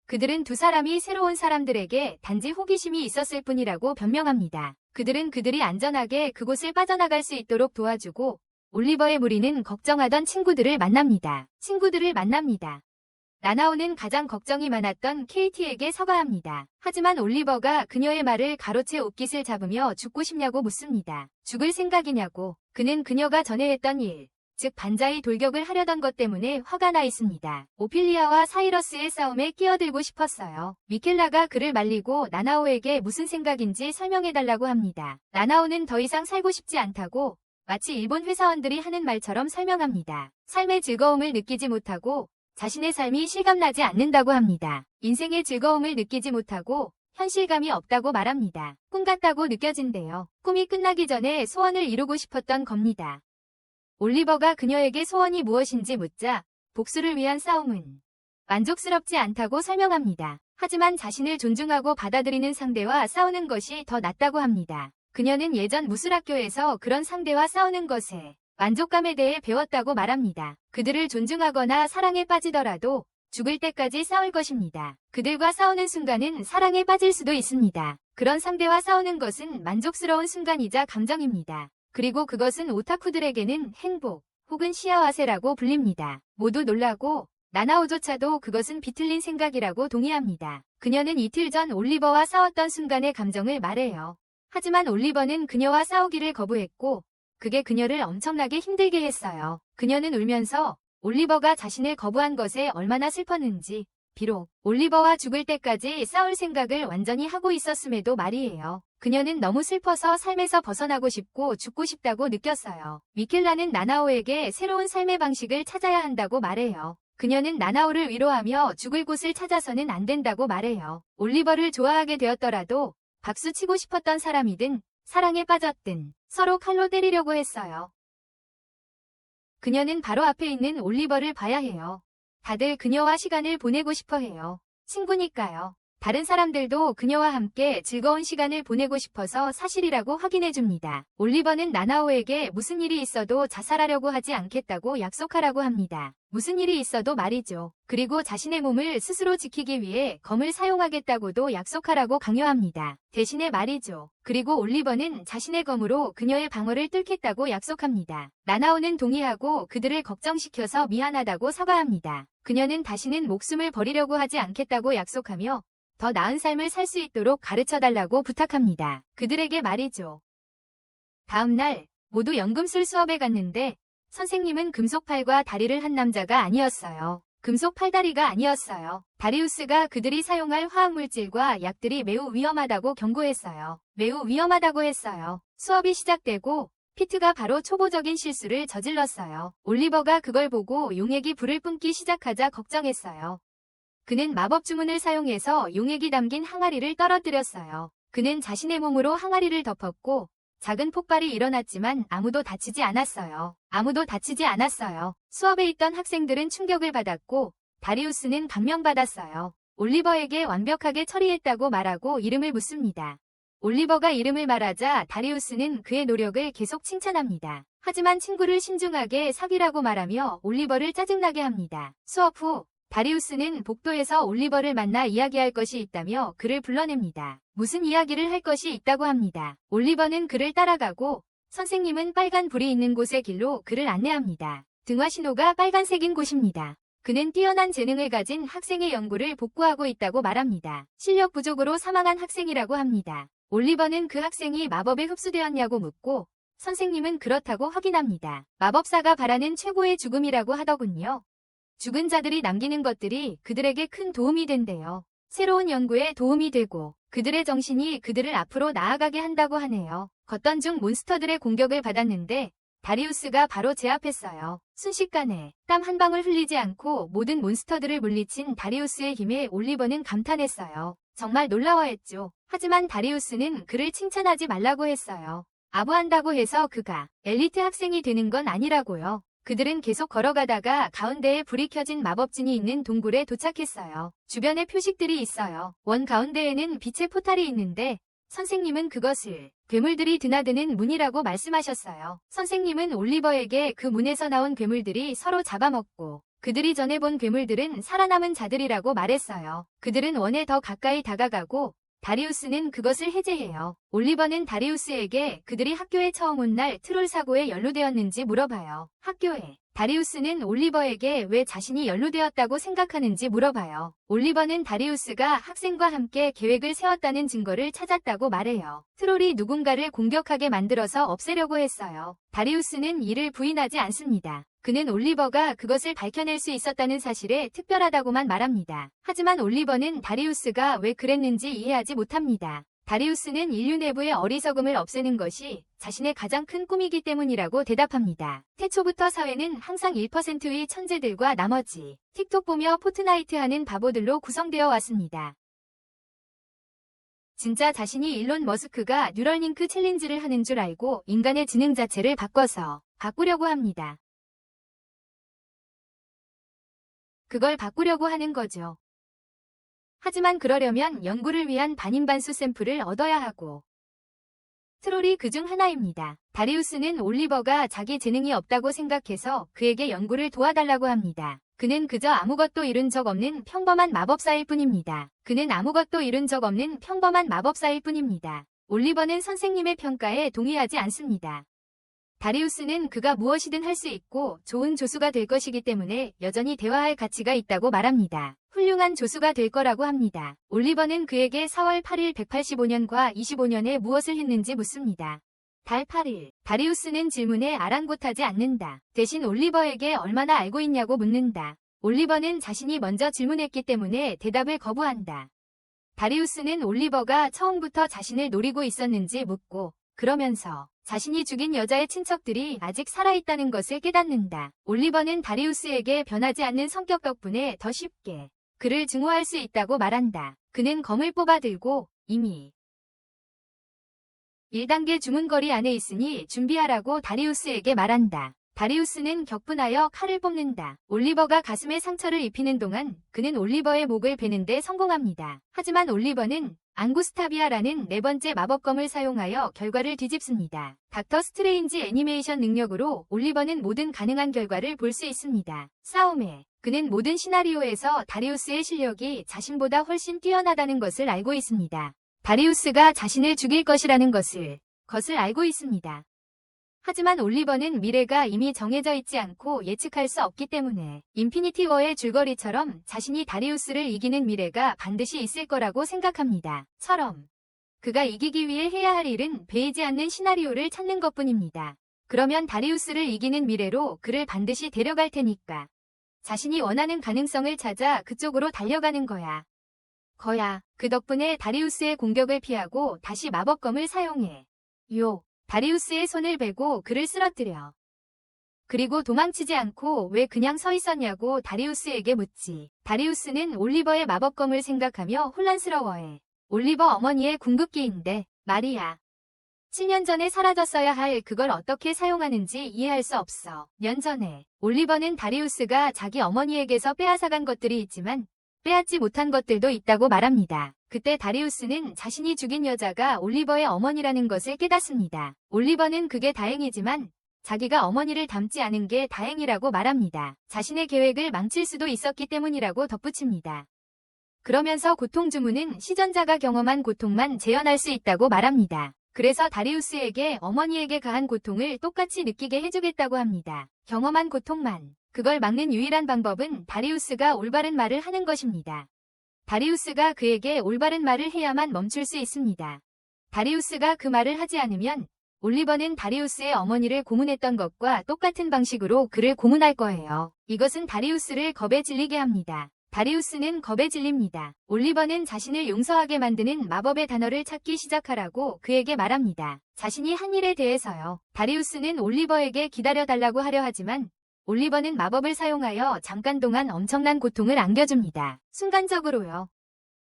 그들은 두 사람이 새로운 사람들에게 단지 호기심이 있었을 뿐이라고 변명합니다. 그들은 그들이 안전하게 그곳을 빠져나갈 수 있도록 도와주고 올리버의 무리는 걱정하던 친구들을 만납니다. 나나오는 가장 걱정이 많았던 케이티에게 사과합니다. 하지만 올리버가 그녀의 말을 가로채 옷깃을 잡으며 죽고 싶냐고 묻습니다. 죽을 생각이냐고. 그는 그녀가 전에 했던 일, 즉 반자의 돌격을 하려던 것 때문에 화가 나 있습니다. 오피리아와 사이러스의 싸움에 끼어들고 싶었어요. 미켈라가 그를 말리고 나나오에게 무슨 생각인지 설명해달라고 합니다. 나나오는 더 이상 살고 싶지 않다고 마치 일본 회사원들이 하는 말처럼 설명합니다. 삶의 즐거움을 느끼지 못하고 자신의 삶이 실감나지 않는다고 합니다. 인생의 즐거움을 느끼지 못하고 현실감이 없다고 말합니다. 꿈 같다고 느껴진대요. 꿈이 끝나기 전에 소원을 이루고 싶었던 겁니다. 올리버가 그녀에게 소원이 무엇인지 묻자 복수를 위한 싸움은 만족스럽지 않다고 설명합니다. 하지만 자신을 존중하고 받아들이는 상대와 싸우는 것이 더 낫다고 합니다. 그녀는 예전 무술학교에서 그런 상대와 싸우는 것에 만족감에 대해 배웠다고 말합니다. 그들을 존중하거나 사랑에 빠지더라도 죽을 때까지 싸울 것입니다. 그들과 싸우는 순간은 사랑에 빠질 수도 있습니다. 그런 상대와 싸우는 것은 만족스러운 순간이자 감정입니다. 그리고 그것은 오타쿠들에게는 행복 혹은 시야와세라고 불립니다. 모두 놀라고 나나오조차도 그것은 비틀린 생각이라고 동의합니다. 그녀는 이틀 전 올리버와 싸웠던 순간의 감정을 말해요. 하지만 올리버는 그녀와 싸우기를 거부했고 그게 그녀를 엄청나게 힘들게 했어요. 그녀는 울면서 올리버가 자신을 거부한 것에 얼마나 슬펐는지, 비록 올리버와 죽을 때까지 싸울 생각을 완전히 하고 있었음에도 말이에요. 그녀는 너무 슬퍼서 삶에서 벗어나고 싶고 죽고 싶다고 느꼈어요. 미켈라는 나나오에게 새로운 삶의 방식을 찾아야 한다고 말해요. 그녀는 나나오를 위로하며 죽을 곳을 찾아서는 안 된다고 말해요. 올리버를 좋아하게 되었더라도 박수 치고 싶었던 사람이든 사랑에 빠졌든 서로 칼로 때리려고 했어요. 그녀는 바로 앞에 있는 올리버를 봐야 해요. 다들 그녀와 시간을 보내고 싶어 해요. 친구니까요. 다른 사람들도 그녀와 함께 즐거운 시간을 보내고 싶어서 사실이라고 확인해 줍니다. 올리버는 나나오에게 무슨 일이 있어도 자살하려고 하지 않겠다고 약속하라고 합니다. 무슨 일이 있어도 말이죠. 그리고 자신의 몸을 스스로 지키기 위해 검을 사용하겠다고도 약속하라고 강요합니다. 대신에 말이죠. 그리고 올리버는 자신의 검으로 그녀의 방어를 뚫겠다고 약속합니다. 나나오는 동의하고 그들을 걱정시켜서 미안하다고 사과합니다. 그녀는 다시는 목숨을 버리려고 하지 않겠다고 약속하며 더 나은 삶을 살 수 있도록 가르쳐달라고 부탁합니다. 그들에게 말이죠. 다음 날 모두 연금술 수업에 갔는데 선생님은 금속팔과 다리를 한 남자가 아니었어요. 금속 팔다리가 아니었어요. 다리우스가 그들이 사용할 화학물질과 약들이 매우 위험하다고 경고했어요. 매우 위험하다고 했어요. 수업이 시작되고 피트가 바로 초보적인 실수를 저질렀어요. 올리버가 그걸 보고 용액이 불을 뿜기 시작하자 걱정했어요. 그는 마법 주문을 사용해서 용액이 담긴 항아리를 떨어뜨렸어요. 그는 자신의 몸으로 항아리를 덮었고 작은 폭발이 일어났지만 아무도 다치지 않았어요. 수업에 있던 학생들은 충격을 받았고 다리우스는 감명받았어요. 올리버에게 완벽하게 처리했다고 말하고 이름을 묻습니다. 올리버가 이름을 말하자 다리우스는 그의 노력을 계속 칭찬합니다. 하지만 친구를 신중하게 사귀라고 말하며 올리버를 짜증나게 합니다. 수업 후 다리우스는 복도에서 올리버를 만나 이야기할 것이 있다며 그를 불러냅니다. 무슨 이야기를 할 것이 있다고 합니다. 올리버는 그를 따라가고 선생님은 빨간 불이 있는 곳의 길로 그를 안내합니다. 등화 신호가 빨간색인 곳입니다. 그는 뛰어난 재능을 가진 학생의 연구를 복구하고 있다고 말합니다. 실력 부족으로 사망한 학생이라고 합니다. 올리버는 그 학생이 마법에 흡수되었냐고 묻고 선생님은 그렇다고 확인합니다. 마법사가 바라는 최고의 죽음이라고 하더군요. 죽은 자들이 남기는 것들이 그들에게 큰 도움이 된대요. 새로운 연구에 도움이 되고 그들의 정신이 그들을 앞으로 나아가게 한다고 하네요. 걷던 중 몬스터들의 공격을 받았는데 다리우스가 바로 제압했어요. 순식간에 땀 한 방울 흘리지 않고 모든 몬스터들을 물리친 다리우스의 힘에 올리버는 감탄했어요. 정말 놀라워했죠. 하지만 다리우스는 그를 칭찬하지 말라고 했어요. 아부한다고 해서 그가 엘리트 학생이 되는 건 아니라고요. 그들은 계속 걸어가다가 가운데에 불이 켜진 마법진이 있는 동굴에 도착했어요. 주변에 표식들이 있어요. 원 가운데에는 빛의 포탈이 있는데 선생님은 그것을 괴물들이 드나드는 문이라고 말씀하셨어요. 선생님은 올리버에게 그 문에서 나온 괴물들이 서로 잡아먹고 그들이 전에 본 괴물들은 살아남은 자들이라고 말했어요. 그들은 원에 더 가까이 다가가고 다리우스는 그것을 해제해요. 올리버는 다리우스에게 그들이 학교에 처음 온 날 트롤 사고에 연루되었는지 물어봐요. 학교에. 다리우스는 올리버에게 왜 자신이 연루되었다고 생각하는지 물어봐요. 올리버는 다리우스가 학생과 함께 계획을 세웠다는 증거를 찾았다고 말해요. 트롤이 누군가를 공격하게 만들어서 없애려고 했어요. 다리우스는 이를 부인하지 않습니다. 그는 올리버가 그것을 밝혀낼 수 있었다는 사실에 특별하다고만 말합니다. 하지만 올리버는 다리우스가 왜 그랬는지 이해하지 못합니다. 다리우스는 인류 내부의 어리석음을 없애는 것이 자신의 가장 큰 꿈이기 때문이라고 대답합니다. 태초부터 사회는 항상 1%의 천재들과 나머지 틱톡 보며 포트나이트 하는 바보들로 구성되어 왔습니다. 진짜 자신이 일론 머스크가 뉴럴링크 챌린지를 하는 줄 알고 인간의 지능 자체를 바꾸려고 합니다. 그걸 바꾸려고 하는 거죠. 하지만 그러려면 연구를 위한 반인반수 샘플을 얻어야 하고 트롤이 그중 하나입니다. 다리우스는 올리버가 자기 재능이 없다고 생각해서 그에게 연구를 도와달라고 합니다. 그는 그저 아무것도 이룬 적 없는 평범한 마법사일 뿐입니다. 올리버는 선생님의 평가에 동의하지 않습니다. 다리우스는 그가 무엇이든 할 수 있고 좋은 조수가 될 것이기 때문에 여전히 대화할 가치가 있다고 말합니다. 훌륭한 조수가 될 거라고 합니다. 올리버는 그에게 4월 8일 185년과 25년에 무엇을 했는지 묻습니다. 달 8일. 다리우스는 질문에 아랑곳하지 않는다. 대신 올리버에게 얼마나 알고 있냐고 묻는다. 올리버는 자신이 먼저 질문했기 때문에 대답을 거부한다. 다리우스는 올리버가 처음부터 자신을 노리고 있었는지 묻고 그러면서 자신이 죽인 여자의 친척들이 아직 살아있다는 것을 깨닫는다. 올리버는 다리우스에게 변하지 않는 성격 덕분에 더 쉽게 그를 증오할 수 있다고 말한다. 그는 검을 뽑아 들고 이미 1단계 주문거리 안에 있으니 준비하라고 다리우스에게 말한다. 다리우스는 격분하여 칼을 뽑는다. 올리버가 가슴에 상처를 입히는 동안 그는 올리버의 목을 베는데 성공합니다. 하지만 올리버는 앙구스타비아라는 네 번째 마법검을 사용하여 결과를 뒤집습니다. 닥터 스트레인지 애니메이션 능력으로 올리버는 모든 가능한 결과를 볼 수 있습니다. 싸움에 그는 모든 시나리오에서 다리우스의 실력이 자신보다 훨씬 뛰어나다는 것을 알고 있습니다. 다리우스가 자신을 죽일 것이라는 것을 알고 있습니다. 하지만 올리버는 미래가 이미 정해져 있지 않고 예측할 수 없기 때문에 인피니티 워의 줄거리처럼 자신이 다리우스를 이기는 미래가 반드시 있을 거라고 생각합니다. 그가 이기기 위해 해야 할 일은 베이지 않는 시나리오를 찾는 것뿐입니다. 그러면 다리우스를 이기는 미래로 그를 반드시 데려갈 테니까 자신이 원하는 가능성을 찾아 그쪽으로 달려가는 거야. 그 덕분에 다리우스의 공격을 피하고 다시 마법검을 사용해. 다리우스의 손을 베고 그를 쓰러뜨려. 그리고 도망치지 않고 왜 그냥 서 있었냐고 다리우스에게 묻지. 다리우스는 올리버의 마법검을 생각하며 혼란스러워해. 올리버 어머니의 궁극기인데 말이야. 7년 전에 사라졌어야 할 그걸 어떻게 사용하는지 이해할 수 없어. 년 전에 올리버는 다리우스가 자기 어머니에게서 빼앗아간 것들이 있지만 빼앗지 못한 것들도 있다고 말합니다. 그때 다리우스는 자신이 죽인 여자가 올리버의 어머니라는 것을 깨닫습니다. 올리버는 그게 다행이지만 자기가 어머니를 닮지 않은 게 다행이라고 말합니다. 자신의 계획을 망칠 수도 있었기 때문이라고 덧붙입니다. 그러면서 고통 주문은 시전자가 경험한 고통만 재현할 수 있다고 말합니다. 그래서 다리우스에게 어머니에게 가한 고통을 똑같이 느끼게 해주겠다고 합니다. 경험한 고통만. 그걸 막는 유일한 방법은 다리우스가 올바른 말을 하는 것입니다. 다리우스가 그에게 올바른 말을 해야만 멈출 수 있습니다. 다리우스가 그 말을 하지 않으면 올리버는 다리우스의 어머니를 고문했던 것과 똑같은 방식으로 그를 고문할 거예요. 이것은 다리우스를 겁에 질리게 합니다. 다리우스는 겁에 질립니다. 올리버는 자신을 용서하게 만드는 마법의 단어를 찾기 시작하라고 그에게 말합니다. 자신이 한 일에 대해서요. 다리우스는 올리버에게 기다려달라고 하려 하지만 올리버는 마법을 사용하여 잠깐 동안 엄청난 고통을 안겨줍니다. 순간적으로요.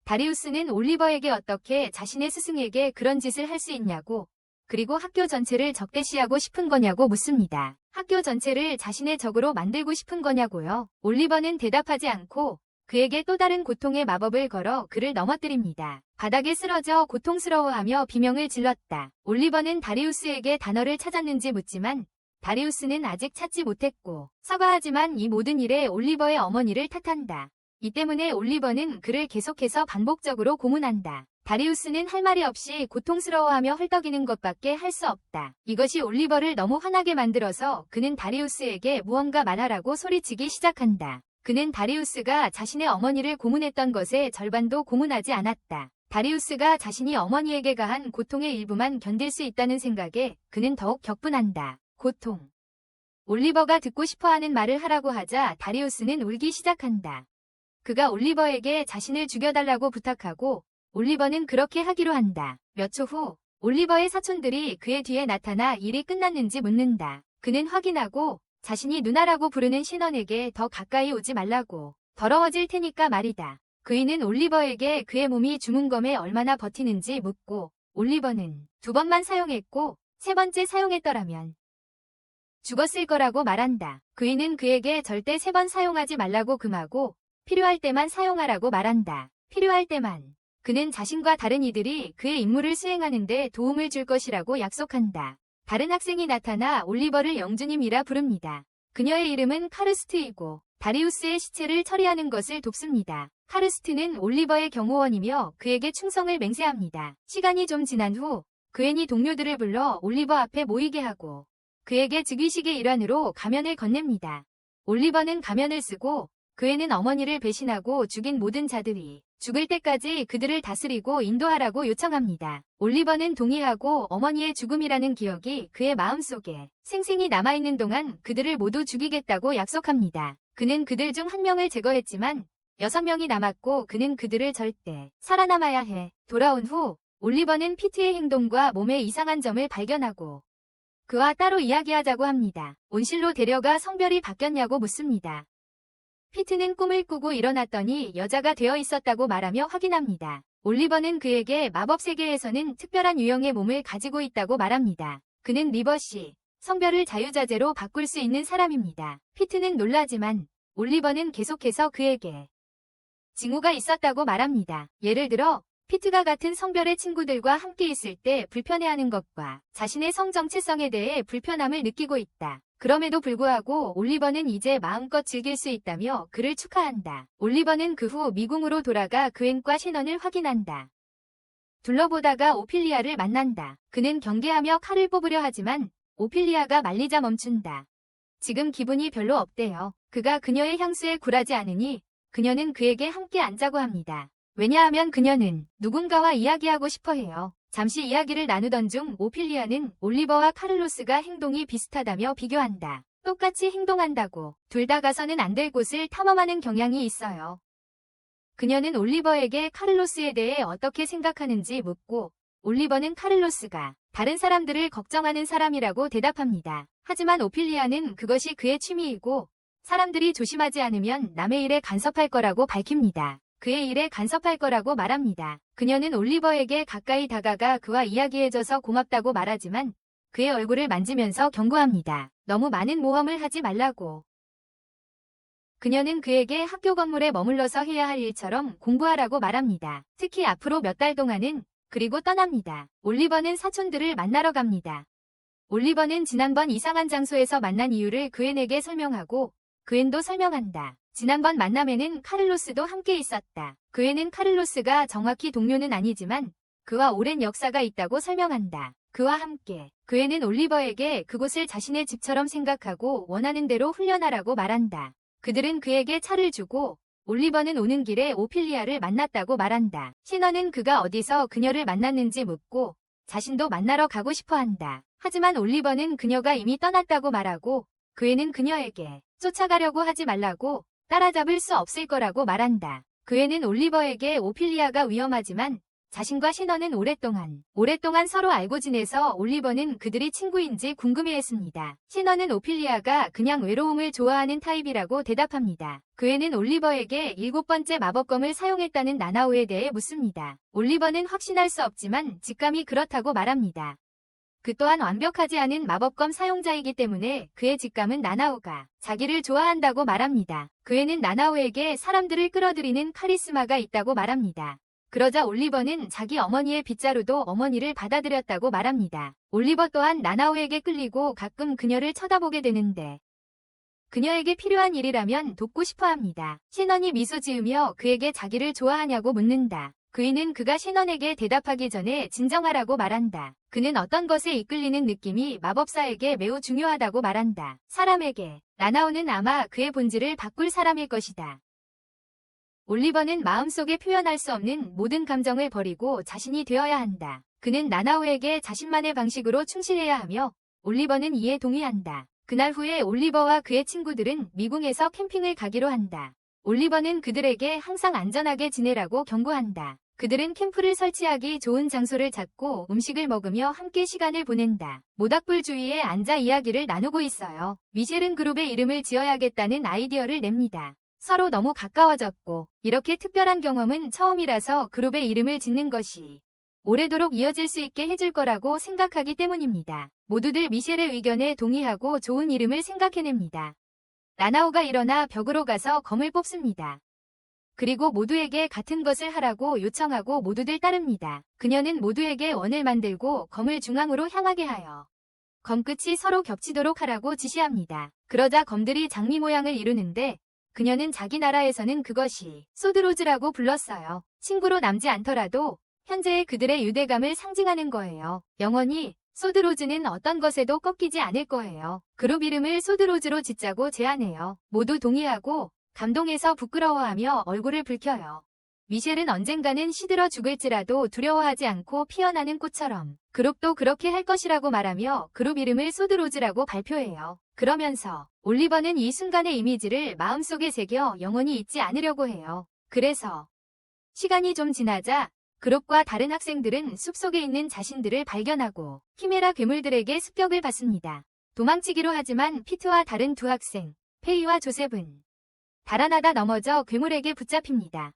다리우스는 올리버에게 어떻게 자신의 스승에게 그런 짓을 할 수 있냐고, 그리고 학교 전체를 적대시하고 싶은 거냐고 묻습니다. 학교 전체를 자신의 적으로 만들고 싶은 거냐고요. 올리버는 대답하지 않고 그에게 또 다른 고통의 마법을 걸어 그를 넘어뜨립니다. 바닥에 쓰러져 고통스러워하며 비명을 질렀다. 올리버는 다리우스에게 단어를 찾았는지 묻지만 다리우스는 아직 찾지 못했고 사과하지만 이 모든 일에 올리버의 어머니를 탓한다. 이 때문에 올리버는 그를 계속해서 반복적으로 고문한다. 다리우스는 할 말이 없이 고통스러워하며 헐떡이는 것밖에 할 수 없다. 이것이 올리버를 너무 화나게 만들어서 그는 다리우스에게 무언가 말하라고 소리치기 시작한다. 그는 다리우스가 자신의 어머니를 고문했던 것의 절반도 고문하지 않았다. 다리우스가 자신이 어머니에게 가한 고통의 일부만 견딜 수 있다는 생각에 그는 더욱 격분한다. 고통. 올리버가 듣고 싶어하는 말을 하라고 하자 다리우스는 울기 시작한다. 그가 올리버에게 자신을 죽여달라고 부탁하고 올리버는 그렇게 하기로 한다. 몇 초 후 올리버의 사촌들이 그의 뒤에 나타나 일이 끝났는지 묻는다. 그는 확인하고 자신이 누나라고 부르는 신원에게 더 가까이 오지 말라고, 더러워질 테니까 말이다. 그이는 올리버에게 그의 몸이 주문검에 얼마나 버티는지 묻고 올리버는 2번만 사용했고 3번째 사용했더라면 죽었을 거라고 말한다. 그이는 그에게 절대 3번 사용하지 말라고 금하고 필요할 때만 사용하라고 말한다. 필요할 때만. 그는 자신과 다른 이들이 그의 임무를 수행하는 데 도움을 줄 것이라고 약속한다. 다른 학생이 나타나 올리버를 영주님이라 부릅니다. 그녀의 이름은 카르스트이고 다리우스의 시체를 처리하는 것을 돕습니다. 카르스트는 올리버의 경호원이며 그에게 충성을 맹세합니다. 시간이 좀 지난 후 그앤이 동료들을 불러 올리버 앞에 모이게 하고 그에게 즉위식의 일환으로 가면을 건넵니다. 올리버는 가면을 쓰고 그앤은 어머니를 배신하고 죽인 모든 자들이 죽을 때까지 그들을 다스리고 인도하라고 요청합니다. 올리버는 동의하고 어머니의 죽음이라는 기억이 그의 마음속에 생생히 남아있는 동안 그들을 모두 죽이겠다고 약속합니다. 그는 그들 중 1명을 제거했지만 6명이 남았고 그는 그들을 절대 살아남아야 해. 돌아온 후 올리버는 피트의 행동과 몸의 이상한 점을 발견하고 그와 따로 이야기하자고 합니다. 온실로 데려가 성별이 바뀌었냐고 묻습니다. 피트는 꿈을 꾸고 일어났더니 여자가 되어 있었다고 말하며 확인합니다. 올리버는 그에게 마법 세계에서는 특별한 유형의 몸을 가지고 있다고 말합니다. 그는 리버시, 성별을 자유자재로 바꿀 수 있는 사람입니다. 피트는 놀라지만 올리버는 계속해서 그에게 징후가 있었다고 말합니다. 예를 들어 피트가 같은 성별의 친구들과 함께 있을 때 불편해하는 것과 자신의 성 정체성에 대해 불편함을 느끼고 있다. 그럼에도 불구하고 올리버는 이제 마음껏 즐길 수 있다며 그를 축하한다. 올리버는 그 후 미궁으로 돌아가 그앤과 신원을 확인한다. 둘러보다가 오피리아를 만난다. 그는 경계하며 칼을 뽑으려 하지만 오피리아가 말리자 멈춘다. 지금 기분이 별로 없대요. 그가 그녀의 향수에 굴하지 않으니 그녀는 그에게 함께 앉자고 합니다. 왜냐하면 그녀는 누군가와 이야기하고 싶어해요. 잠시 이야기를 나누던 중 오피리아는 올리버와 카를로스가 행동이 비슷하다며 비교한다. 똑같이 행동한다고. 둘 다 가서는 안 될 곳을 탐험하는 경향이 있어요. 그녀는 올리버에게 카를로스에 대해 어떻게 생각하는지 묻고 올리버는 카를로스가 다른 사람들을 걱정하는 사람이라고 대답합니다. 하지만 오피리아는 그것이 그의 취미이고 사람들이 조심하지 않으면 남의 일에 간섭할 거라고 밝힙니다. 그의 일에 간섭할 거라고 말합니다. 그녀는 올리버에게 가까이 다가가 그와 이야기해줘서 고맙다고 말하지만 그의 얼굴을 만지면서 경고합니다. 너무 많은 모험을 하지 말라고. 그녀는 그에게 학교 건물에 머물러서 해야 할 일처럼 공부하라고 말합니다. 특히 앞으로 몇 달 동안은. 그리고 떠납니다. 올리버는 사촌들을 만나러 갑니다. 올리버는 지난번 이상한 장소에서 만난 이유를 그앤에게 설명하고 그앤도 설명한다. 지난번 만남에는 카를로스도 함께 있었다. 그앤은 카를로스가 정확히 동료는 아니지만 그와 오랜 역사가 있다고 설명한다. 그와 함께 그앤은 올리버에게 그곳을 자신의 집처럼 생각하고 원하는 대로 훈련하라고 말한다. 그들은 그에게 차를 주고 올리버는 오는 길에 오피리아를 만났다고 말한다. 신원은 그가 어디서 그녀를 만났는지 묻고 자신도 만나러 가고 싶어 한다. 하지만 올리버는 그녀가 이미 떠났다고 말하고 그애는 그녀에게 쫓아가려고 하지 말라고, 따라잡을 수 없을 거라고 말한다. 그 애는 올리버에게 오피리아가 위험하지만 자신과 신원은 오랫동안 서로 알고 지내서 올리버는 그들이 친구인지 궁금해했습니다. 신원은 오피리아가 그냥 외로움을 좋아하는 타입이라고 대답합니다. 그 애는 올리버에게 7번째 마법검을 사용했다는 나나오에 대해 묻습니다. 올리버는 확신할 수 없지만 직감이 그렇다고 말합니다. 그 또한 완벽하지 않은 마법검 사용자이기 때문에 그의 직감은 나나오가 자기를 좋아한다고 말합니다. 그 애는 나나오에게 사람들을 끌어들이는 카리스마가 있다고 말합니다. 그러자 올리버는 자기 어머니의 빗자루도 어머니를 받아들였다고 말합니다. 올리버 또한 나나오에게 끌리고 가끔 그녀를 쳐다보게 되는데 그녀에게 필요한 일이라면 돕고 싶어 합니다. 신원이 미소 지으며 그에게 자기를 좋아하냐고 묻는다. 그이는 그가 신원에게 대답하기 전에 진정하라고 말한다. 그는 어떤 것에 이끌리는 느낌이 마법사에게 매우 중요하다고 말한다. 사람에게 나나오는 아마 그의 본질을 바꿀 사람일 것이다. 올리버는 마음속에 표현할 수 없는 모든 감정을 버리고 자신이 되어야 한다. 그는 나나오에게 자신만의 방식으로 충실해야 하며 올리버는 이에 동의한다. 그날 후에 올리버와 그의 친구들은 미궁에서 캠핑을 가기로 한다. 올리버는 그들에게 항상 안전하게 지내라고 경고한다. 그들은 캠프를 설치하기 좋은 장소를 찾고 음식을 먹으며 함께 시간을 보낸다. 모닥불 주위에 앉아 이야기를 나누고 있어요. 미셸은 그룹의 이름을 지어야겠다는 아이디어를 냅니다. 서로 너무 가까워졌고 이렇게 특별한 경험은 처음이라서 그룹의 이름을 짓는 것이 오래도록 이어질 수 있게 해줄 거라고 생각하기 때문입니다. 모두들 미셸의 의견에 동의하고 좋은 이름을 생각해냅니다. 나나오가 일어나 벽으로 가서 검을 뽑습니다. 그리고 모두에게 같은 것을 하라고 요청하고 모두들 따릅니다. 그녀는 모두에게 원을 만들고 검을 중앙으로 향하게 하여 검 끝이 서로 겹치도록 하라고 지시합니다. 그러자 검들이 장미 모양을 이루는데 그녀는 자기 나라에서는 그것이 소드로즈라고 불렀어요. 친구로 남지 않더라도 현재의 그들의 유대감을 상징하는 거예요. 영원히 소드로즈는 어떤 것에도 꺾이지 않을 거예요. 그룹 이름을 소드로즈로 짓자고 제안해요. 모두 동의하고 감동해서 부끄러워하며 얼굴을 붉혀요. 미셸은 언젠가는 시들어 죽을지라도 두려워하지 않고 피어나는 꽃처럼 그룹도 그렇게 할 것이라고 말하며 그룹 이름을 소드로즈라고 발표해요. 그러면서 올리버는 이 순간의 이미지를 마음속에 새겨 영원히 잊지 않으려고 해요. 그래서 시간이 좀 지나자 그룹과 다른 학생들은 숲속에 있는 자신들을 발견하고 키메라 괴물들에게 습격을 받습니다. 도망치기로 하지만 피트와 다른 두 학생, 페이와 조셉은 달아나다 넘어져 괴물에게 붙잡힙니다.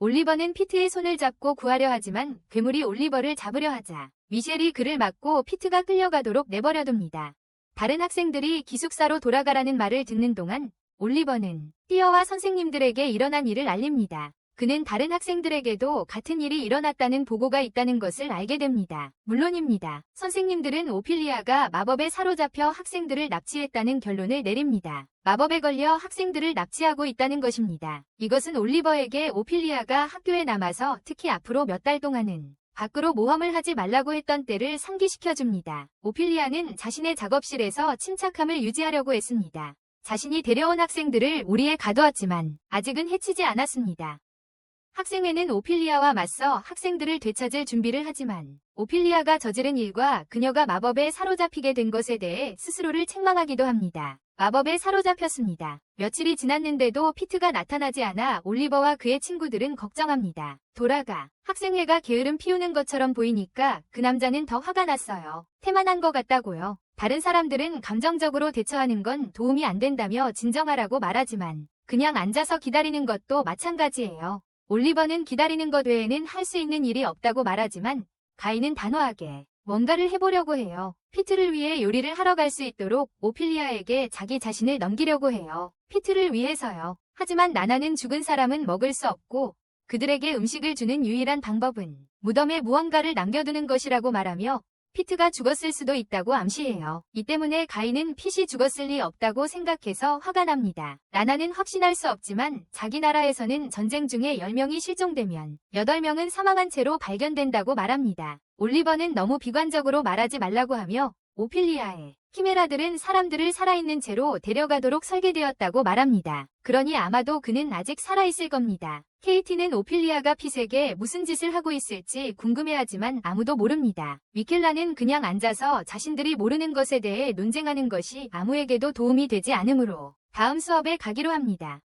올리버는 피트의 손을 잡고 구하려 하지만 괴물이 올리버를 잡으려 하자 미셸이 그를 막고 피트가 끌려가도록 내버려둡니다. 다른 학생들이 기숙사로 돌아가라는 말을 듣는 동안 올리버는 띠어와 선생님들에게 일어난 일을 알립니다. 그는 다른 학생들에게도 같은 일이 일어났다는 보고가 있다는 것을 알게 됩니다. 물론입니다. 선생님들은 오피리아가 마법에 사로잡혀 학생들을 납치했다는 결론을 내립니다. 마법에 걸려 학생들을 납치하고 있다는 것입니다. 이것은 올리버에게 오피리아가 학교에 남아서 특히 앞으로 몇 달 동안은 밖으로 모험을 하지 말라고 했던 때를 상기시켜줍니다. 오피리아는 자신의 작업실에서 침착함을 유지하려고 했습니다. 자신이 데려온 학생들을 우리에 가두었지만 아직은 해치지 않았습니다. 학생회는 오피리아와 맞서 학생들을 되찾을 준비를 하지만 오피리아가 저지른 일과 그녀가 마법에 사로잡히게 된 것에 대해 스스로를 책망하기도 합니다. 마법에 사로잡혔습니다. 며칠이 지났는데도 피트가 나타나지 않아 올리버와 그의 친구들은 걱정합니다. 돌아가 학생회가 게으름 피우는 것처럼 보이니까 그 남자는 더 화가 났어요. 태만한 것 같다고요. 다른 사람들은 감정적으로 대처하는 건 도움이 안 된다며 진정하라고 말하지만 그냥 앉아서 기다리는 것도 마찬가지예요. 올리버는 기다리는 것 외에는 할 수 있는 일이 없다고 말하지만 가인은 단호하게 뭔가를 해보려고 해요. 피트를 위해 요리를 하러 갈 수 있도록 오피리아에게 자기 자신을 넘기려고 해요. 피트를 위해서요. 하지만 나나는 죽은 사람은 먹을 수 없고 그들에게 음식을 주는 유일한 방법은 무덤에 무언가를 남겨두는 것이라고 말하며 피트가 죽었을 수도 있다고 암시해요. 이 때문에 가인은 핏이 죽었을 리 없다고 생각해서 화가 납니다. 나나는 확신할 수 없지만 자기 나라에서는 전쟁 중에 10명이 실종되면 8명은 사망한 채로 발견된다고 말합니다. 올리버는 너무 비관적으로 말하지 말라고 하며 오피리아의 키메라들은 사람들을 살아있는 채로 데려가도록 설계되었다고 말합니다. 그러니 아마도 그는 아직 살아있을 겁니다. 케이티는 오피리아가 핏에게 무슨 짓을 하고 있을지 궁금해하지만 아무도 모릅니다. 미켈라는 그냥 앉아서 자신들이 모르는 것에 대해 논쟁하는 것이 아무에게도 도움이 되지 않으므로 다음 수업에 가기로 합니다.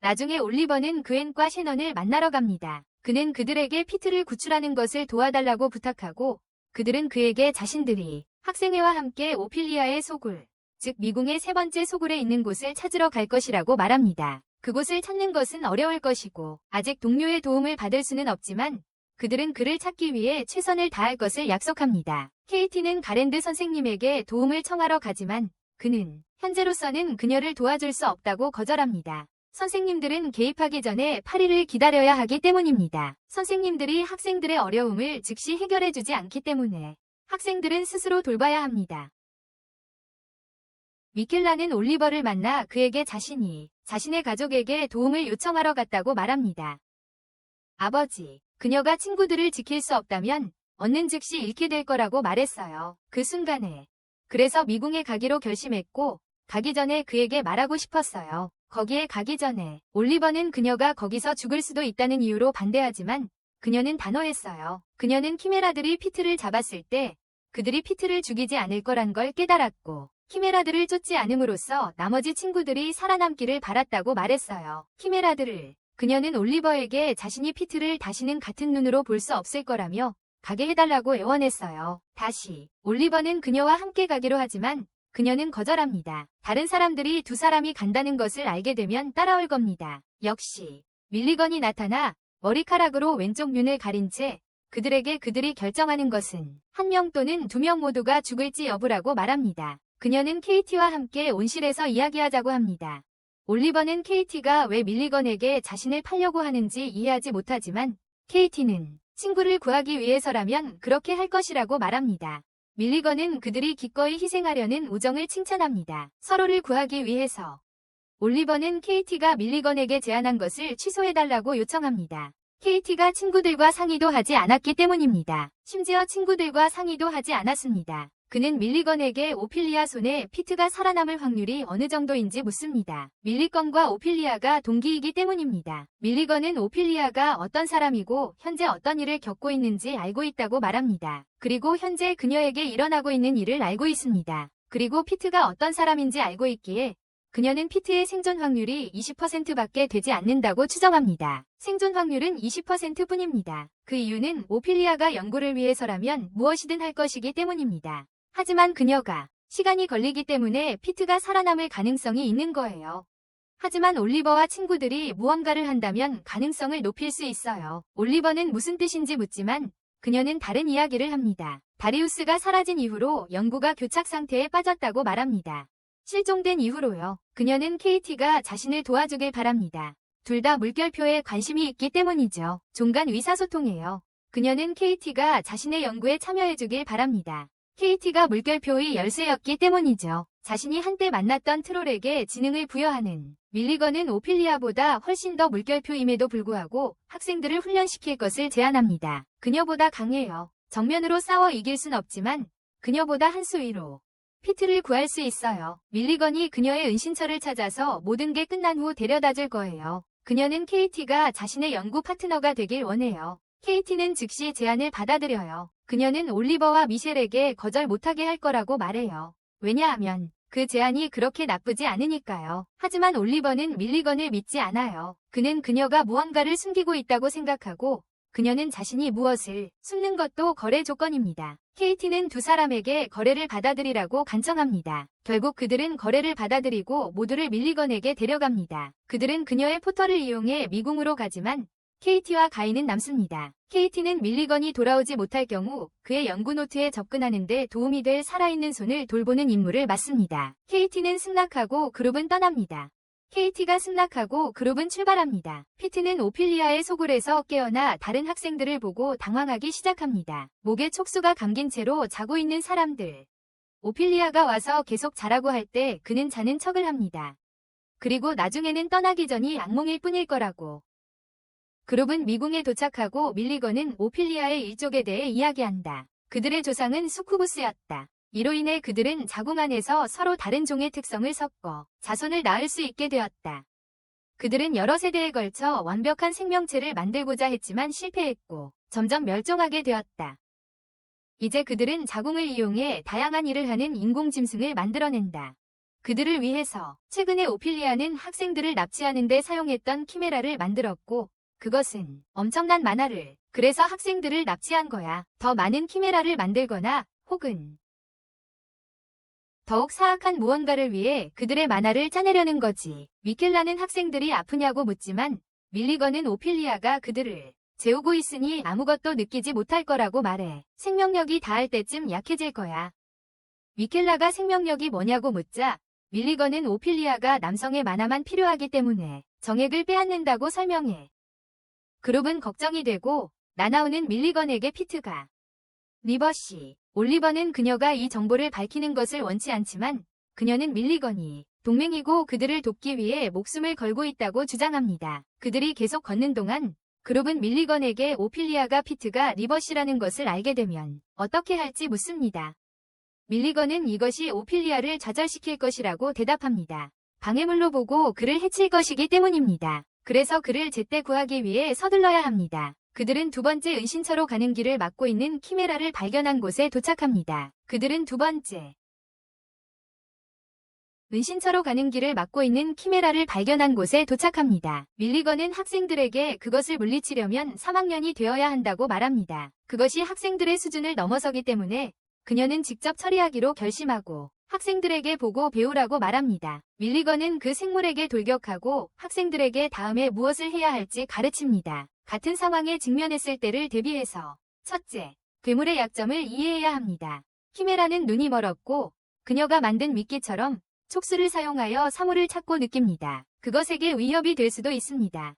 나중에 올리버는 그앤과 셰넌을 만나러 갑니다. 그는 그들에게 피트를 구출하는 것을 도와달라고 부탁하고 그들은 그에게 자신들이 학생회와 함께 오피리아의 소굴, 즉 미궁의 세 번째 소굴에 있는 곳을 찾으러 갈 것이라고 말합니다. 그곳을 찾는 것은 어려울 것이고 아직 동료의 도움을 받을 수는 없지만 그들은 그를 찾기 위해 최선을 다할 것을 약속합니다. 케이티는 가랜드 선생님에게 도움을 청하러 가지만 그는 현재로서는 그녀를 도와줄 수 없다고 거절합니다. 선생님들은 개입하기 전에 8일을 기다려야 하기 때문입니다. 선생님들이 학생들의 어려움을 즉시 해결해주지 않기 때문에 학생들은 스스로 돌봐야 합니다. 미켈라는 올리버를 만나 그에게 자신이 자신의 가족에게 도움을 요청하러 갔다고 말합니다. 아버지, 그녀가 친구들을 지킬 수 없다면 얻는 즉시 잃게 될 거라고 말했어요. 그 순간에. 그래서 미궁에 가기로 결심했고 가기 전에 그에게 말하고 싶었어요. 거기에 가기 전에 올리버는 그녀가 거기서 죽을 수도 있다는 이유로 반대하지만 그녀는 단호했어요. 그녀는 키메라들이 피트를 잡았을 때 그들이 피트를 죽이지 않을 거란 걸 깨달았고 키메라들을 쫓지 않음으로써 나머지 친구들이 살아남기를 바랐다고 말했어요. 키메라들을. 그녀는 올리버에게 자신이 피트를 다시는 같은 눈으로 볼 수 없을 거라며 가게 해달라고 애원했어요. 다시 올리버는 그녀와 함께 가기로 하지만 그녀는 거절합니다. 다른 사람들이 두 사람이 간다는 것을 알게 되면 따라올 겁니다. 역시 밀리건이 나타나 머리카락으로 왼쪽 눈을 가린 채 그들에게 그들이 결정하는 것은 한 명 또는 두 명 모두가 죽을지 여부라고 말합니다. 그녀는 케이티와 함께 온실에서 이야기하자고 합니다. 올리버는 케이티가 왜 밀리건에게 자신을 팔려고 하는지 이해하지 못하지만 케이티는 친구를 구하기 위해서라면 그렇게 할 것이라고 말합니다. 밀리건은 그들이 기꺼이 희생하려는 우정을 칭찬합니다. 서로를 구하기 위해서. 올리버는 케이티가 밀리건에게 제안한 것을 취소해달라고 요청합니다. 케이티가 친구들과 상의도 하지 않았기 때문입니다. 심지어 친구들과 상의도 하지 않았습니다. 그는 밀리건에게 오피리아 손에 피트가 살아남을 확률이 어느 정도인지 묻습니다. 밀리건과 오피리아가 동기이기 때문입니다. 밀리건은 오피리아가 어떤 사람이고 현재 어떤 일을 겪고 있는지 알고 있다고 말합니다. 그리고 현재 그녀에게 일어나고 있는 일을 알고 있습니다. 그리고 피트가 어떤 사람인지 알고 있기에 그녀는 피트의 생존 확률이 20%밖에 되지 않는다고 추정합니다. 생존 확률은 20%뿐입니다. 그 이유는 오피리아가 연구를 위해서라면 무엇이든 할 것이기 때문입니다. 하지만 그녀가 시간이 걸리기 때문에 피트가 살아남을 가능성이 있는 거예요. 하지만 올리버와 친구들이 무언가를 한다면 가능성을 높일 수 있어요. 올리버는 무슨 뜻인지 묻지만 그녀는 다른 이야기를 합니다. 다리우스가 사라진 이후로 연구가 교착 상태에 빠졌다고 말합니다. 실종된 이후로요. 그녀는 케이티가 자신을 도와주길 바랍니다. 둘 다 물결표에 관심이 있기 때문이죠. 종간 의사소통이에요. 그녀는 케이티가 자신의 연구에 참여해주길 바랍니다. 케이티가 물결표의 열쇠였기 때문이죠. 자신이 한때 만났던 트롤에게 지능을 부여하는 밀리건은 오피리아보다 훨씬 더 물결표임에도 불구하고 학생들을 훈련시킬 것을 제안합니다. 그녀보다 강해요. 정면으로 싸워 이길 순 없지만 그녀보다 한 수 위로 피트를 구할 수 있어요. 밀리건이 그녀의 은신처를 찾아서 모든 게 끝난 후 데려다 줄 거예요. 그녀는 케이티가 자신의 연구 파트너가 되길 원해요. 케이티는 즉시 제안을 받아들여요. 그녀는 올리버와 미셸에게 거절 못하게 할 거라고 말해요. 왜냐하면 그 제안이 그렇게 나쁘지 않으니까요. 하지만 올리버는 밀리건을 믿지 않아요. 그는 그녀가 무언가를 숨기고 있다고 생각하고 그녀는 자신이 무엇을 숨는 것도 거래 조건입니다. 케이티는 두 사람에게 거래를 받아들이라고 간청합니다. 결국 그들은 거래를 받아들이고 모두를 밀리건에게 데려갑니다. 그들은 그녀의 포털을 이용해 미궁으로 가지만 케이티와 가인은 남습니다. 케이티는 밀리건이 돌아오지 못할 경우 그의 연구 노트에 접근하는 데 도움이 될 살아있는 손을 돌보는 임무를 맡습니다. 케이티는 승낙하고 그룹은 떠납니다. 케이티가 승낙하고 그룹은 출발합니다. 피트는 오피리아의 소굴에서 깨어나 다른 학생들을 보고 당황하기 시작합니다. 목에 촉수가 감긴 채로 자고 있는 사람들. 오피리아가 와서 계속 자라고 할 때 그는 자는 척을 합니다. 그리고 나중에는 떠나기 전이 악몽일 뿐일 거라고. 그룹은 미궁에 도착하고 밀리건은 오피리아의 일족에 대해 이야기한다. 그들의 조상은 수쿠부스였다. 이로 인해 그들은 자궁 안에서 서로 다른 종의 특성을 섞어 자손을 낳을 수 있게 되었다. 그들은 여러 세대에 걸쳐 완벽한 생명체를 만들고자 했지만 실패했고 점점 멸종하게 되었다. 이제 그들은 자궁을 이용해 다양한 일을 하는 인공짐승을 만들어낸다. 그들을 위해서 최근에 오피리아는 학생들을 납치하는 데 사용했던 키메라를 만들었고 그것은 엄청난 만화를 그래서 학생들을 납치한 거야. 더 많은 키메라를 만들거나 혹은 더욱 사악한 무언가를 위해 그들의 만화를 짜내려는 거지. 미켈라는 학생들이 아프냐고 묻지만 밀리건은 오피리아가 그들을 재우고 있으니 아무것도 느끼지 못할 거라고 말해. 생명력이 닿을 때쯤 약해질 거야. 미켈라가 생명력이 뭐냐고 묻자 밀리건은 오피리아가 남성의 만화만 필요하기 때문에 정액을 빼앗는다고 설명해. 그룹은 걱정이 되고 나나오는 밀리건에게 피트가 리버씨, 올리버는 그녀가 이 정보를 밝히는 것을 원치 않지만 그녀는 밀리건이 동맹이고 그들을 돕기 위해 목숨을 걸고 있다고 주장합니다. 그들이 계속 걷는 동안 그룹은 밀리건에게 오피리아가 피트가 리버씨라는 것을 알게 되면 어떻게 할지 묻습니다. 밀리건은 이것이 오피리아를 좌절시킬 것이라고 대답합니다. 방해물로 보고 그를 해칠 것이기 때문입니다. 그래서 그를 제때 구하기 위해 서둘러야 합니다. 그들은 두 번째 은신처로 가는 길을 막고 있는 키메라를 발견한 곳에 도착합니다. 그들은 두 번째 은신처로 가는 길을 막고 있는 키메라를 발견한 곳에 도착합니다. 밀리건은 학생들에게 그것을 물리치려면 3학년이 되어야 한다고 말합니다. 그것이 학생들의 수준을 넘어서기 때문에 그녀는 직접 처리하기로 결심하고 학생들에게 보고 배우라고 말합니다. 밀리건은 그 생물에게 돌격하고 학생들에게 다음에 무엇을 해야 할지 가르칩니다. 같은 상황에 직면했을 때를 대비해서 첫째, 괴물의 약점을 이해해야 합니다. 키메라는 눈이 멀었고 그녀가 만든 미끼처럼 촉수를 사용하여 사물을 찾고 느낍니다. 그것에게 위협이 될 수도 있습니다.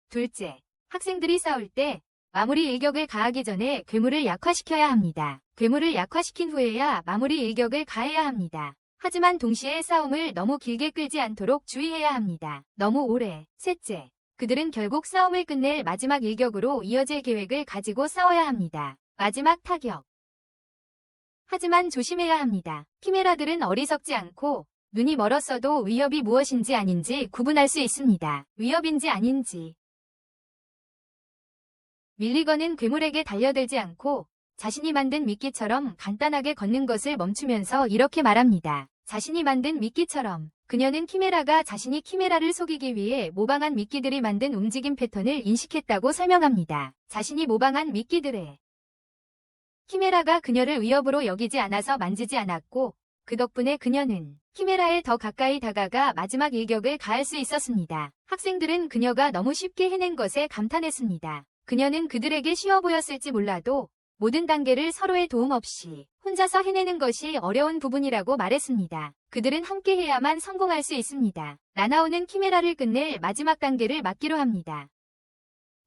둘째, 학생들이 싸울 때 마무리 일격을 가하기 전에 괴물을 약화시켜야 합니다. 괴물을 약화시킨 후에야 마무리 일격을 가해야 합니다. 하지만 동시에 싸움을 너무 길게 끌지 않도록 주의해야 합니다. 너무 오래. 셋째, 그들은 결국 싸움을 끝낼 마지막 일격으로 이어질 계획을 가지고 싸워야 합니다. 마지막 타격. 하지만 조심해야 합니다. 키메라들은 어리석지 않고 눈이 멀었어도 위협이 무엇인지 아닌지 구분할 수 있습니다. 위협인지 아닌지. 밀리건은 괴물에게 달려들지 않고 자신이 만든 미끼처럼 간단하게 걷는 것을 멈추면서 이렇게 말합니다. 자신이 만든 미끼처럼 그녀는 키메라가 자신이 키메라를 속이기 위해 모방한 미끼들이 만든 움직임 패턴을 인식했다고 설명합니다. 자신이 모방한 미끼들의 키메라가 그녀를 위협으로 여기지 않아서 만지지 않았고 그 덕분에 그녀는 키메라에 더 가까이 다가가 마지막 일격을 가할 수 있었습니다. 학생들은 그녀가 너무 쉽게 해낸 것에 감탄했습니다. 그녀는 그들에게 쉬워 보였을지 몰라도 모든 단계를 서로의 도움 없이 혼자서 해내는 것이 어려운 부분이라고 말했습니다. 그들은 함께 해야만 성공할 수 있습니다. 나나오는 키메라를 끝낼 마지막 단계를 맡기로 합니다.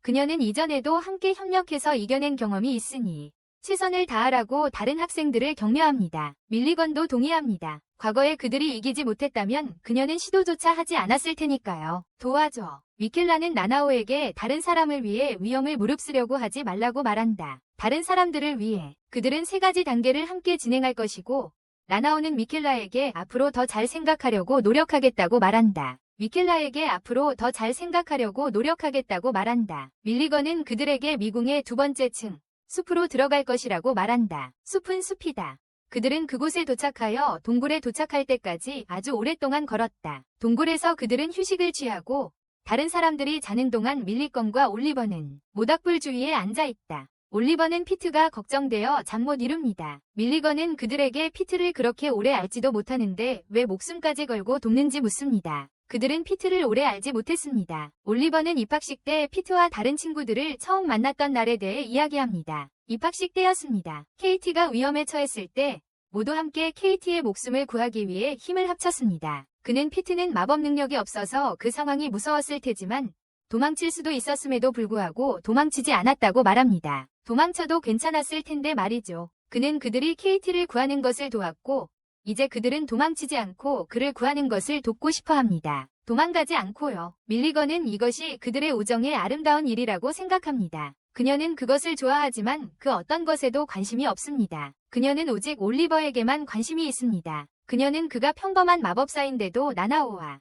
그녀는 이전에도 함께 협력해서 이겨낸 경험이 있으니 최선을 다하라고 다른 학생들을 격려합니다. 밀리건도 동의합니다. 과거에 그들이 이기지 못했다면 그녀는 시도조차 하지 않았을 테니까요. 도와줘. 미켈라는 나나오에게 다른 사람을 위해 위험을 무릅쓰려고 하지 말라고 말한다. 다른 사람들을 위해 그들은 3가지 단계를 함께 진행할 것이고 나나오는 미켈라에게 앞으로 더 잘 생각하려고 노력하겠다고 말한다. 미켈라에게 앞으로 더 잘 생각하려고 노력하겠다고 말한다. 밀리건은 그들에게 미궁의 두 번째 층 숲으로 들어갈 것이라고 말한다. 숲은 숲이다. 그들은 그곳에 도착하여 동굴에 도착할 때까지 아주 오랫동안 걸었다. 동굴에서 그들은 휴식을 취하고 다른 사람들이 자는 동안 밀리건과 올리버는 모닥불 주위에 앉아있다. 올리버는 피트가 걱정되어 잠 못 이룹니다. 밀리건은 그들에게 피트를 그렇게 오래 알지도 못하는데 왜 목숨까지 걸고 돕는지 묻습니다. 그들은 피트를 오래 알지 못했습니다. 올리버는 입학식 때 피트와 다른 친구들을 처음 만났던 날에 대해 이야기합니다. 입학식 때였습니다. KT가 위험에 처했을 때 모두 함께 KT의 목숨을 구하기 위해 힘을 합쳤습니다. 그는 피트는 마법 능력이 없어서 그 상황이 무서웠을 테지만 도망칠 수도 있었음에도 불구하고 도망치지 않았다고 말합니다. 도망쳐도 괜찮았을 텐데 말이죠. 그는 그들이 KT를 구하는 것을 도왔고 이제 그들은 도망치지 않고 그를 구하는 것을 돕고 싶어 합니다. 도망가지 않고요. 밀리건은 이것이 그들의 우정의 아름다운 일이라고 생각합니다. 그녀는 그것을 좋아하지만 그 어떤 것에도 관심이 없습니다. 그녀는 오직 올리버에게만 관심이 있습니다. 그녀는 그가 평범한 마법사인데도 나나오와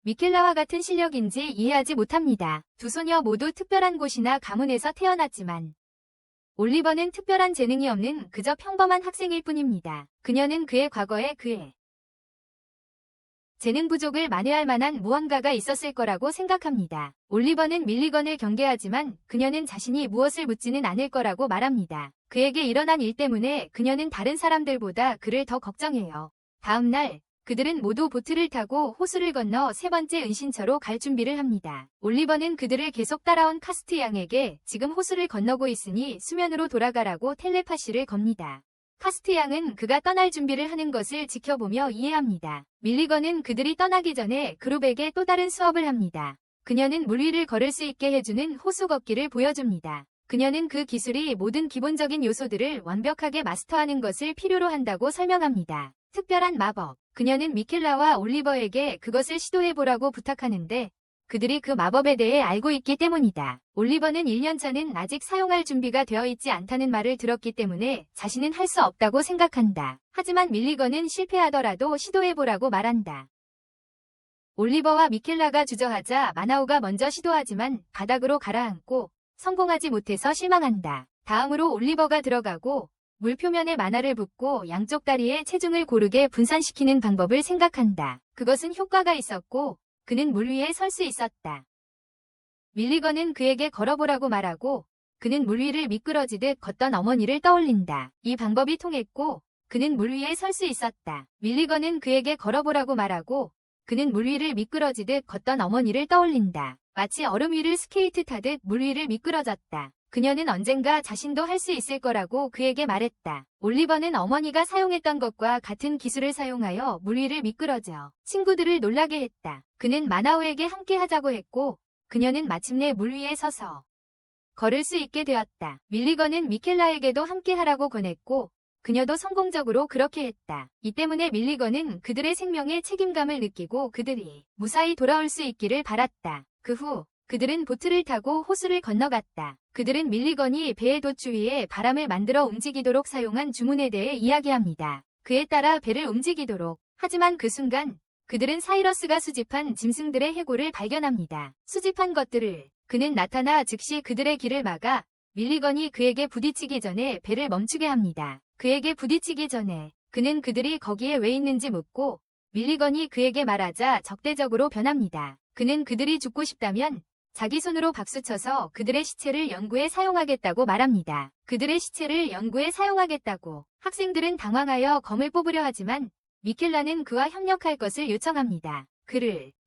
미켈라와 같은 실력인지 이해하지 못합니다. 두 소녀 모두 특별한 곳이나 가문에서 태어났지만 올리버는 특별한 재능이 없는 그저 평범한 학생일 뿐입니다. 그녀는 그의 과거에 그의 재능 부족을 만회할 만한 무언가가 있었을 거라고 생각합니다. 올리버는 밀리건을 경계하지만 그녀는 자신이 무엇을 묻지는 않을 거라고 말합니다. 그에게 일어난 일 때문에 그녀는 다른 사람들보다 그를 더 걱정해요. 다음 날 그들은 모두 보트를 타고 호수를 건너 세 번째 은신처로 갈 준비를 합니다. 올리버는 그들을 계속 따라온 카스트 양에게 지금 호수를 건너고 있으니 수면으로 돌아가라고 텔레파시를 겁니다. 카스트 양은 그가 떠날 준비를 하는 것을 지켜보며 이해합니다. 밀리건은 그들이 떠나기 전에 그룹에게 또 다른 수업을 합니다. 그녀는 물 위를 걸을 수 있게 해주는 호수 걷기를 보여줍니다. 그녀는 그 기술이 모든 기본적인 요소들을 완벽하게 마스터하는 것을 필요로 한다고 설명합니다. 특별한 마법. 그녀는 미켈라와 올리버에게 그것을 시도해보라고 부탁하는데 그들이 그 마법에 대해 알고 있기 때문이다. 올리버는 1년차는 아직 사용할 준비가 되어 있지 않다는 말을 들었기 때문에 자신은 할 수 없다고 생각한다. 하지만 밀리건은 실패하더라도 시도해보라고 말한다. 올리버와 미켈라가 주저하자 마나오가 먼저 시도하지만 바닥으로 가라앉고 성공하지 못해서 실망한다. 다음으로 올리버가 들어가고 물 표면에 만화를 붓고 양쪽 다리에 체중을 고르게 분산시키는 방법을 생각한다. 그것은 효과가 있었고 그는 물 위에 설 수 있었다. 밀리건은 그에게 걸어보라고 말하고 그는 물 위를 미끄러지듯 걷던 어머니를 떠올린다. 이 방법이 통했고 그는 물 위에 설 수 있었다. 밀리건은 그에게 걸어보라고 말하고 그는 물 위를 미끄러지듯 걷던 어머니를 떠올린다. 마치 얼음 위를 스케이트 타듯 물 위를 미끄러졌다. 그녀는 언젠가 자신도 할 수 있을 거라고 그에게 말했다. 올리버는 어머니가 사용했던 것과 같은 기술을 사용하여 물 위를 미끄러져 친구들을 놀라게 했다. 그는 마나오에게 함께 하자고 했고 그녀는 마침내 물 위에 서서 걸을 수 있게 되었다. 밀리건은 미켈라에게도 함께 하라고 권했고 그녀도 성공적으로 그렇게 했다. 이 때문에 밀리건은 그들의 생명에 책임감을 느끼고 그들이 무사히 돌아올 수 있기를 바랐다. 그 후 그들은 보트를 타고 호수를 건너갔다. 그들은 밀리건이 배의 돛주 위에 바람을 만들어 움직이도록 사용한 주문에 대해 이야기합니다. 그에 따라 배를 움직이도록. 하지만 그 순간 그들은 사이러스가 수집한 짐승들의 해골을 발견합니다. 수집한 것들을 그는 나타나 즉시 그들의 길을 막아 밀리건이 그에게 부딪히기 전에 배를 멈추게 합니다. 그에게 부딪히기 전에 그는 그들이 거기에 왜 있는지 묻고 밀리건이 그에게 말하자 적대적으로 변합니다. 그는 그들이 죽고 싶다면 자기 손으로 박수쳐서 그들의 시체를 연구에 사용하겠다고 말합니다. 그들의 시체를 연구에 사용하겠다고. 학생들은 당황하여 검을 뽑으려 하지만 미켈라는 그와 협력할 것을 요청합니다.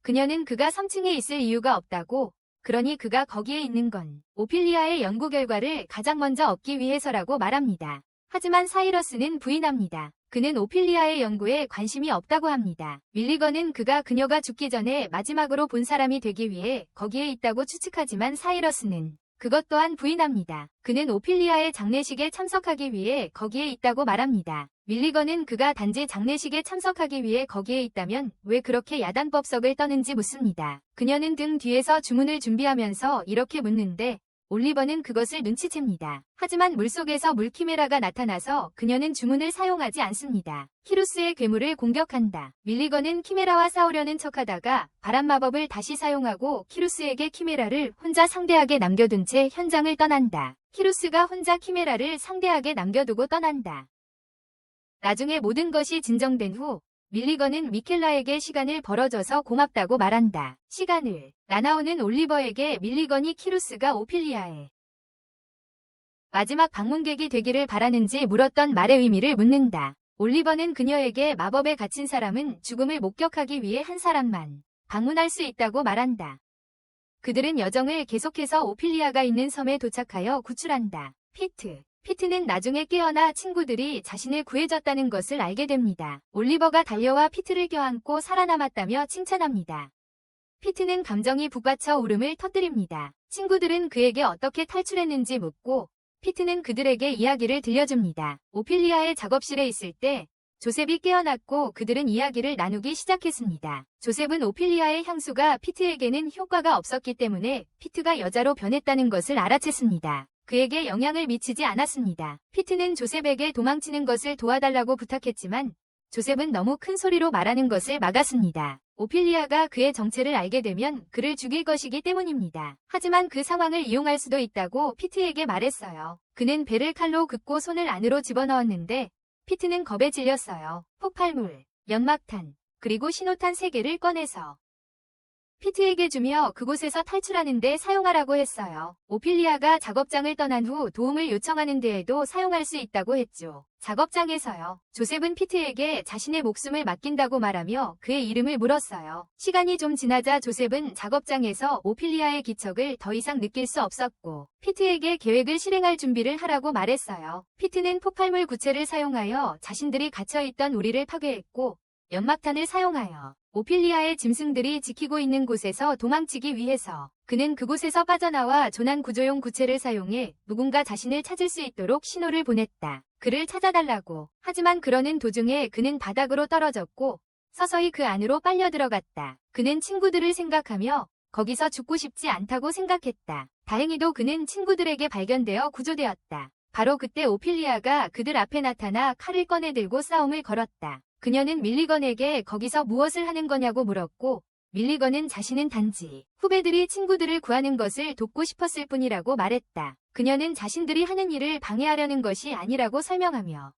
그녀는 그가 3층에 있을 이유가 없다고. 그러니 그가 거기에 있는 건 오피리아의 연구 결과를 가장 먼저 얻기 위해서라고 말합니다. 하지만 사이러스는 부인합니다. 그는 오피리아의 연구에 관심이 없다고 합니다. 밀리건은 그녀가 죽기 전에 마지막으로 본 사람이 되기 위해 거기에 있다고 추측하지만 사이러스는 그것 또한 부인합니다. 그는 오피리아의 장례식에 참석하기 위해 거기에 있다고 말합니다. 밀리건은 그가 단지 장례식에 참석하기 위해 거기에 있다면 왜 그렇게 야단법석을 떠는지 묻습니다. 그녀는 등 뒤에서 주문을 준비하면서 이렇게 묻는데 올리버는 그것을 눈치챕니다. 하지만 물속에서 물키메라가 나타나서 그녀는 주문을 사용하지 않습니다. 키루스의 괴물을 공격한다. 밀리건은 키메라와 싸우려는 척하다가 바람 마법을 다시 사용하고 키루스에게 키메라를 혼자 상대하게 남겨둔 채 현장을 떠난다. 키루스가 혼자 키메라를 상대하게 남겨두고 떠난다. 나중에 모든 것이 진정된 후 밀리건은 미켈라에게 시간을 벌어줘서 고맙다고 말한다. 시간을 나나오는 올리버에게 밀리건이 키루스가 오피리아의 마지막 방문객이 되기를 바라는지 물었던 말의 의미를 묻는다. 올리버는 그녀에게 마법에 갇힌 사람은 죽음을 목격하기 위해 한 사람만 방문할 수 있다고 말한다. 그들은 여정을 계속해서 오피리아가 있는 섬에 도착하여 구출한다. 피트는 나중에 깨어나 친구들이 자신을 구해줬다는 것을 알게 됩니다. 올리버가 달려와 피트를 껴안고 살아남았다며 칭찬합니다. 피트는 감정이 북받쳐 울음을 터뜨립니다. 친구들은 그에게 어떻게 탈출했는지 묻고 피트는 그들에게 이야기를 들려줍니다. 오피리아의 작업실에 있을 때 조셉이 깨어났고 그들은 이야기를 나누기 시작했습니다. 조셉은 오피리아의 향수가 피트에게는 효과가 없었기 때문에 피트가 여자로 변했다는 것을 알아챘습니다. 그에게 영향을 미치지 않았습니다. 피트는 조셉에게 도망치는 것을 도와달라고 부탁했지만 조셉은 너무 큰 소리로 말하는 것을 막았습니다. 오피리아가 그의 정체를 알게 되면 그를 죽일 것이기 때문입니다. 하지만 그 상황을 이용할 수도 있다고 피트에게 말했어요. 그는 배를 칼로 긋고 손을 안으로 집어넣었는데 피트는 겁에 질렸어요. 폭발물, 연막탄, 그리고 신호탄 3개를 꺼내서 피트에게 주며 그곳에서 탈출하는 데 사용하라고 했어요. 오피리아가 작업장을 떠난 후 도움을 요청하는 데에도 사용할 수 있다고 했죠. 작업장에서요. 조셉은 피트에게 자신의 목숨을 맡긴다고 말하며 그의 이름을 물었어요. 시간이 좀 지나자 조셉은 작업장에서 오피리아의 기척을 더 이상 느낄 수 없었고 피트에게 계획을 실행할 준비를 하라고 말했어요. 피트는 폭발물 구체를 사용하여 자신들이 갇혀있던 우리를 파괴했고 연막탄을 사용하여 오피리아의 짐승들이 지키고 있는 곳에서 도망치기 위해서 그는 그곳에서 빠져나와 조난 구조용 구체를 사용해 누군가 자신을 찾을 수 있도록 신호를 보냈다. 그를 찾아달라고. 하지만 그러는 도중에 그는 바닥으로 떨어졌고 서서히 그 안으로 빨려 들어갔다. 그는 친구들을 생각하며 거기서 죽고 싶지 않다고 생각했다. 다행히도 그는 친구들에게 발견되어 구조되었다. 바로 그때 오피리아가 그들 앞에 나타나 칼을 꺼내 들고 싸움을 걸었다. 그녀는 밀리건에게 거기서 무엇을 하는 거냐고 물었고 밀리건은 자신은 단지 후배들이 친구들을 구하는 것을 돕고 싶었을 뿐이라고 말했다. 그녀는 자신들이 하는 일을 방해하려는 것이 아니라고 설명하며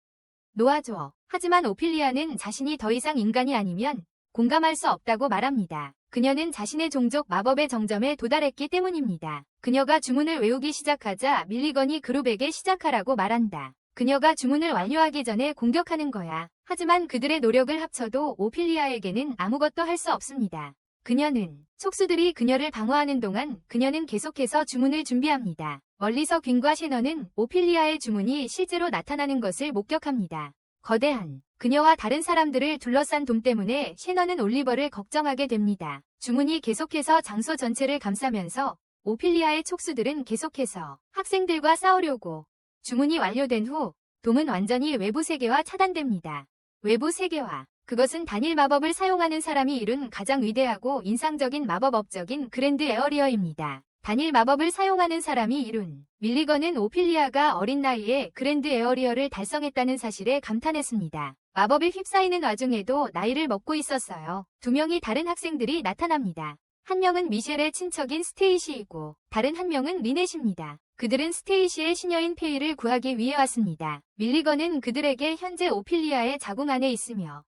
놓아줘. 하지만 오피리아는 자신이 더 이상 인간이 아니면 공감할 수 없다고 말합니다. 그녀는 자신의 종족 마법의 정점에 도달했기 때문입니다. 그녀가 주문을 외우기 시작하자 밀리건이 그룹에게 시작하라고 말한다. 그녀가 주문을 완료하기 전에 공격하는 거야. 하지만 그들의 노력을 합쳐도 오피리아에게는 아무것도 할 수 없습니다. 그녀는 촉수들이 그녀를 방어하는 동안 그녀는 계속해서 주문을 준비합니다. 멀리서 퀸과 셰넌은 오피리아의 주문이 실제로 나타나는 것을 목격합니다. 거대한 그녀와 다른 사람들을 둘러싼 돔 때문에 셰넌은 올리버를 걱정하게 됩니다. 주문이 계속해서 장소 전체를 감싸면서 오피리아의 촉수들은 계속해서 학생들과 싸우려고 주문이 완료된 후 돔은 완전히 외부 세계와 차단됩니다. 외부 세계화. 그것은 단일 마법을 사용하는 사람이 이룬 가장 위대하고 인상적인 마법업적인 그랜드 에어리어입니다. 단일 마법을 사용하는 사람이 이룬 밀리건은 오피리아가 어린 나이에 그랜드 에어리어를 달성했다는 사실에 감탄했습니다. 마법에 휩싸이는 와중에도 나이를 먹고 있었어요. 2명이 다른 학생들이 나타납니다. 한 명은 미셸의 친척인 스테이시이고 다른 한 명은 리넷입니다. 그들은 스테이시의 시녀인 페이를 구하기 위해 왔습니다. 밀리건은 그들에게 현재 오피리아의 자궁 안에 있으며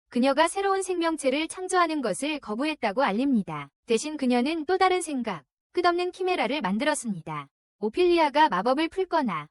그녀가 새로운 생명체를 창조하는 것을 거부했다고 알립니다. 대신 그녀는 또 다른 생각, 끝없는 키메라를 만들었습니다. 오피리아가 마법을 풀거나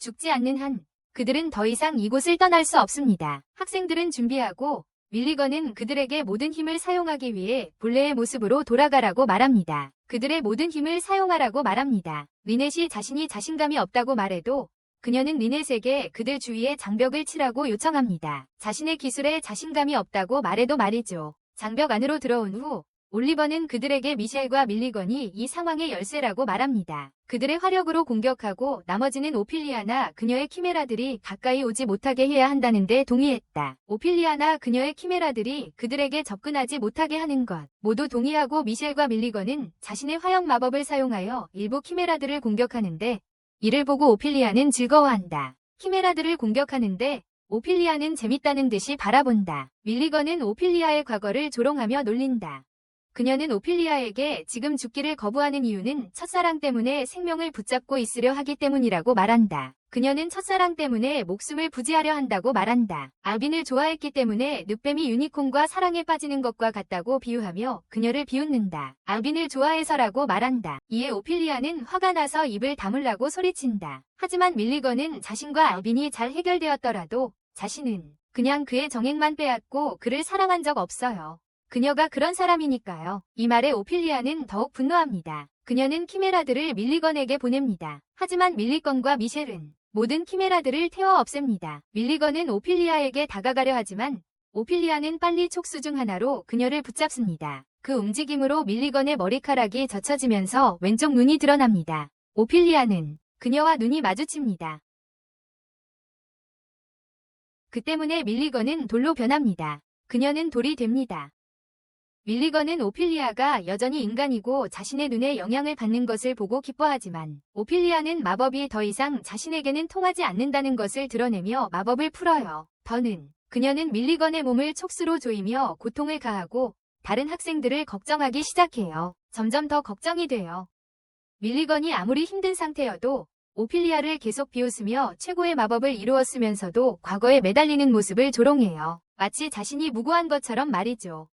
죽지 않는 한 그들은 더 이상 이곳을 떠날 수 없습니다. 학생들은 준비하고 밀리건은 그들에게 모든 힘을 사용하기 위해 본래의 모습으로 돌아가라고 말합니다. 그들의 모든 힘을 사용하라고 말합니다. 리넷이 자신이 자신감이 없다고 말해도 그녀는 리넷에게 그들 주위에 장벽을 치라고 요청합니다. 자신의 기술에 자신감이 없다고 말해도 말이죠. 장벽 안으로 들어온 후 올리버는 그들에게 미셸과 밀리건이 이 상황의 열쇠라고 말합니다. 그들의 화력으로 공격하고 나머지는 오피리아나 그녀의 키메라들이 가까이 오지 못하게 해야 한다는데 동의했다. 오피리아나 그녀의 키메라들이 그들에게 접근하지 못하게 하는 것 모두 동의하고 미셸과 밀리건은 자신의 화형 마법을 사용하여 일부 키메라들을 공격하는데 이를 보고 오피리아는 즐거워한다. 키메라들을 공격하는데 오피리아는 재밌다는 듯이 바라본다. 밀리건은 오피리아의 과거를 조롱하며 놀린다. 그녀는 오피리아에게 지금 죽기를 거부하는 이유는 첫사랑 때문에 생명을 붙잡고 있으려 하기 때문이라고 말한다. 그녀는 첫사랑 때문에 목숨을 부지하려 한다고 말한다. 알빈을 좋아했기 때문에 늑뱀이 유니콘과 사랑에 빠지는 것과 같다고 비유하며 그녀를 비웃는다. 알빈을 좋아해서라고 말한다. 이에 오피리아는 화가 나서 입을 다물라고 소리친다. 하지만 밀리건은 자신과 알빈이 잘 해결되었더라도 자신은 그냥 그의 정액만 빼앗고 그를 사랑한 적 없어요. 그녀가 그런 사람이니까요. 이 말에 오피리아는 더욱 분노합니다. 그녀는 키메라들을 밀리건에게 보냅니다. 하지만 밀리건과 미셸은 모든 키메라들을 태워 없앱니다. 밀리건은 오피리아에게 다가가려 하지만 오피리아는 빨리 촉수 중 하나로 그녀를 붙잡습니다. 그 움직임으로 밀리건의 머리카락이 젖혀지면서 왼쪽 눈이 드러납니다. 오피리아는 그녀와 눈이 마주칩니다. 그 때문에 밀리건은 돌로 변합니다. 그녀는 돌이 됩니다. 밀리건은 오피리아가 여전히 인간이고 자신의 눈에 영향을 받는 것을 보고 기뻐하지만 오피리아는 마법이 더 이상 자신에게는 통하지 않는다는 것을 드러내며 마법을 풀어요. 더는 그녀는 밀리건의 몸을 촉수로 조이며 고통을 가하고 다른 학생들을 걱정하기 시작해요. 점점 더 걱정이 돼요. 밀리건이 아무리 힘든 상태여도 오피리아를 계속 비웃으며 최고의 마법을 이루었으면서도 과거에 매달리는 모습을 조롱해요. 마치 자신이 무고한 것처럼 말이죠.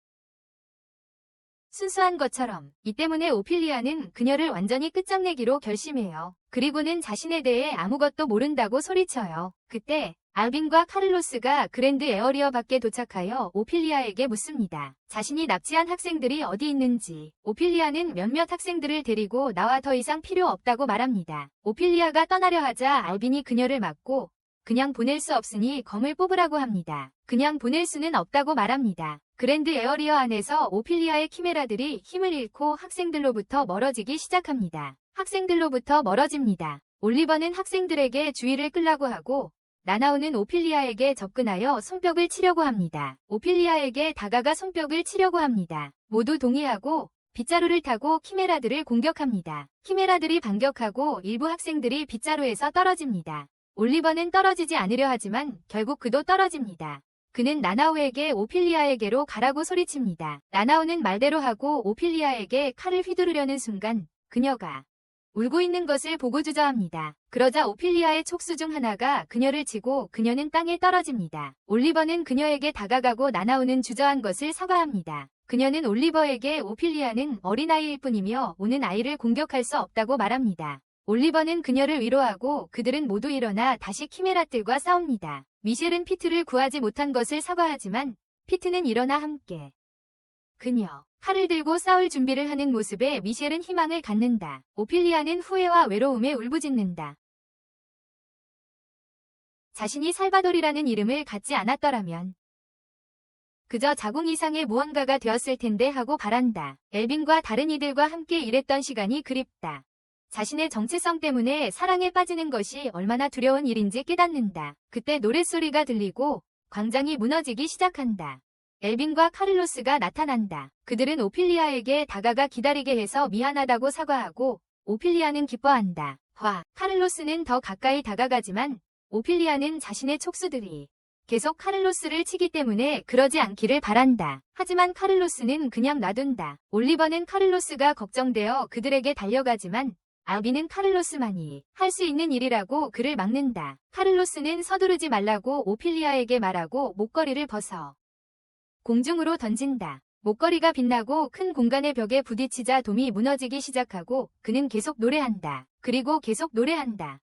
순수한 것처럼. 이 때문에 오피리아는 그녀를 완전히 끝장내기로 결심해요. 그리고는 자신에 대해 아무것도 모른다고 소리쳐요. 그때 알빈과 카를로스가 그랜드 에어리어 밖에 도착하여 오피리아에게 묻습니다. 자신이 납치한 학생들이 어디 있는지. 오피리아는 몇몇 학생들을 데리고 나와 더 이상 필요 없다고 말합니다. 오피리아가 떠나려 하자 알빈이 그녀를 막고 그냥 보낼 수 없으니 검을 뽑으라고 합니다. 그냥 보낼 수는 없다고 말합니다. 그랜드 에어리어 안에서 오피리아의 키메라들이 힘을 잃고 학생들로부터 멀어지기 시작합니다. 학생들로부터 멀어집니다. 올리버는 학생들에게 주의를 끌라고 하고 나나오는 오피리아에게 접근하여 손뼉을 치려고 합니다. 오피리아에게 다가가 손뼉을 치려고 합니다. 모두 동의하고 빗자루를 타고 키메라들을 공격합니다. 키메라들이 반격하고 일부 학생들이 빗자루에서 떨어집니다. 올리버는 떨어지지 않으려 하지만 결국 그도 떨어집니다. 그는 나나오에게 오피리아에게로 가라고 소리칩니다. 나나오는 말대로 하고 오피리아에게 칼을 휘두르려는 순간 그녀가 울고 있는 것을 보고 주저합니다. 그러자 오피리아의 촉수 중 하나가 그녀를 치고 그녀는 땅에 떨어집니다. 올리버는 그녀에게 다가가고 나나오는 주저한 것을 사과합니다. 그녀는 올리버에게 오피리아는 어린아이일 뿐이며 오는 아이를 공격할 수 없다고 말합니다. 올리버는 그녀를 위로하고 그들은 모두 일어나 다시 키메라들과 싸웁니다. 미셸은 피트를 구하지 못한 것을 사과하지만 피트는 일어나 함께 그녀 칼을 들고 싸울 준비를 하는 모습에 미셸은 희망을 갖는다. 오피리아는 후회와 외로움에 울부짖는다. 자신이 살바돌이라는 이름을 갖지 않았더라면 그저 자궁 이상의 무언가가 되었을 텐데 하고 바란다. 엘빈과 다른 이들과 함께 일했던 시간이 그립다. 자신의 정체성 때문에 사랑에 빠지는 것이 얼마나 두려운 일인지 깨닫는다. 그때 노랫소리가 들리고 광장이 무너지기 시작한다. 엘빈과 카를로스가 나타난다. 그들은 오피리아에게 다가가 기다리게 해서 미안하다고 사과하고 오피리아는 기뻐한다. 카를로스는 더 가까이 다가가지만 오피리아는 자신의 촉수들이 계속 카를로스를 치기 때문에 그러지 않기를 바란다. 하지만 카를로스는 그냥 놔둔다. 올리버는 카를로스가 걱정되어 그들에게 달려가지만 알빈은 카를로스만이 할 수 있는 일이라고 그를 막는다. 카를로스는 서두르지 말라고 오피리아에게 말하고 목걸이를 벗어 공중으로 던진다. 목걸이가 빛나고 큰 공간의 벽에 부딪히자 돔이 무너지기 시작하고 그는 계속 노래한다. 그리고 계속 노래한다.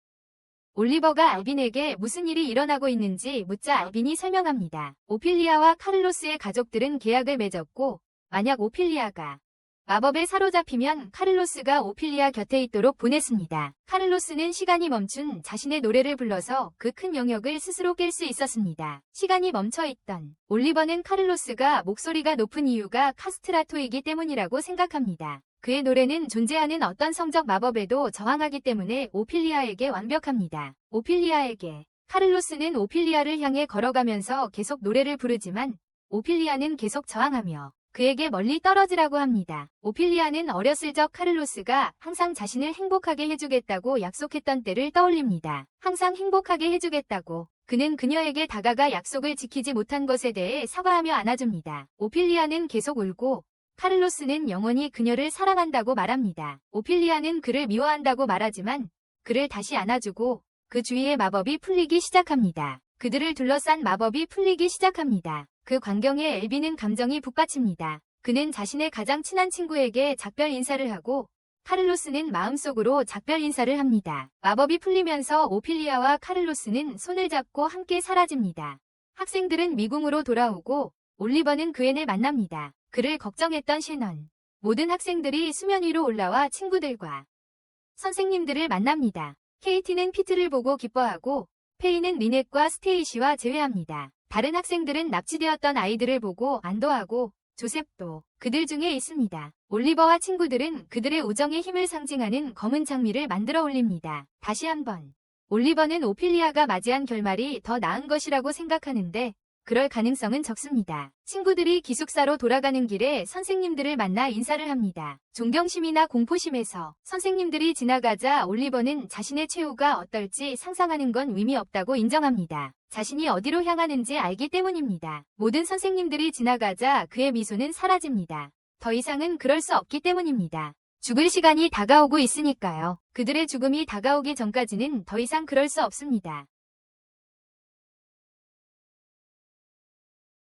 올리버가 알빈에게 무슨 일이 일어나고 있는지 묻자 알빈이 설명합니다. 오피리아와 카를로스의 가족들은 계약을 맺었고 만약 오피리아가 마법에 사로잡히면 카를로스가 오피리아 곁에 있도록 보냈습니다. 카를로스는 시간이 멈춘 자신의 노래를 불러서 그 큰 영역을 스스로 깰 수 있었습니다. 시간이 멈춰있던 올리버는 카를로스가 목소리가 높은 이유가 카스트라토이기 때문이라고 생각합니다. 그의 노래는 존재하는 어떤 성적 마법에도 저항하기 때문에 오피리아에게 완벽합니다. 오피리아에게 카를로스는 오피리아를 향해 걸어가면서 계속 노래를 부르지만 오피리아는 계속 저항하며 그에게 멀리 떨어지라고 합니다. 오피리아는 어렸을 적 카를로스가 항상 자신을 행복하게 해주겠다고 약속했던 때를 떠올립니다. 항상 행복하게 해주겠다고. 그는 그녀에게 다가가 약속을 지키지 못한 것에 대해 사과하며 안아줍니다. 오피리아는 계속 울고 카를로스는 영원히 그녀를 사랑한다고 말합니다. 오피리아는 그를 미워한다고 말하지만 그를 다시 안아주고 그 주위의 마법이 풀리기 시작합니다. 그들을 둘러싼 마법이 풀리기 시작합니다. 그 광경에 엘빈은 감정이 북받칩니다. 그는 자신의 가장 친한 친구에게 작별 인사를 하고 카를로스는 마음속으로 작별 인사를 합니다. 마법이 풀리면서 오피리아와 카를로스는 손을 잡고 함께 사라집니다. 학생들은 미궁으로 돌아오고 올리버는 그앤을 만납니다. 그를 걱정했던 셰넌. 모든 학생들이 수면 위로 올라와 친구들과 선생님들을 만납니다. 케이티는 피트를 보고 기뻐하고 페이는 리넷과 스테이시와 제외합니다. 다른 학생들은 납치되었던 아이들을 보고 안도하고 조셉도 그들 중에 있습니다. 올리버와 친구들은 그들의 우정의 힘을 상징하는 검은 장미를 만들어 올립니다. 다시 한번 올리버는 오피리아가 맞이한 결말이 더 나은 것이라고 생각하는데 그럴 가능성은 적습니다. 친구들이 기숙사로 돌아가는 길에 선생님들을 만나 인사를 합니다. 존경심이나 공포심에서 선생님들이 지나가자 올리버는 자신의 최후가 어떨지 상상하는 건 의미 없다고 인정합니다. 자신이 어디로 향하는지 알기 때문입니다. 모든 선생님들이 지나가자 그의 미소는 사라집니다. 더 이상은 그럴 수 없기 때문입니다. 죽을 시간이 다가오고 있으니까요. 그들의 죽음이 다가오기 전까지는 더 이상 그럴 수 없습니다.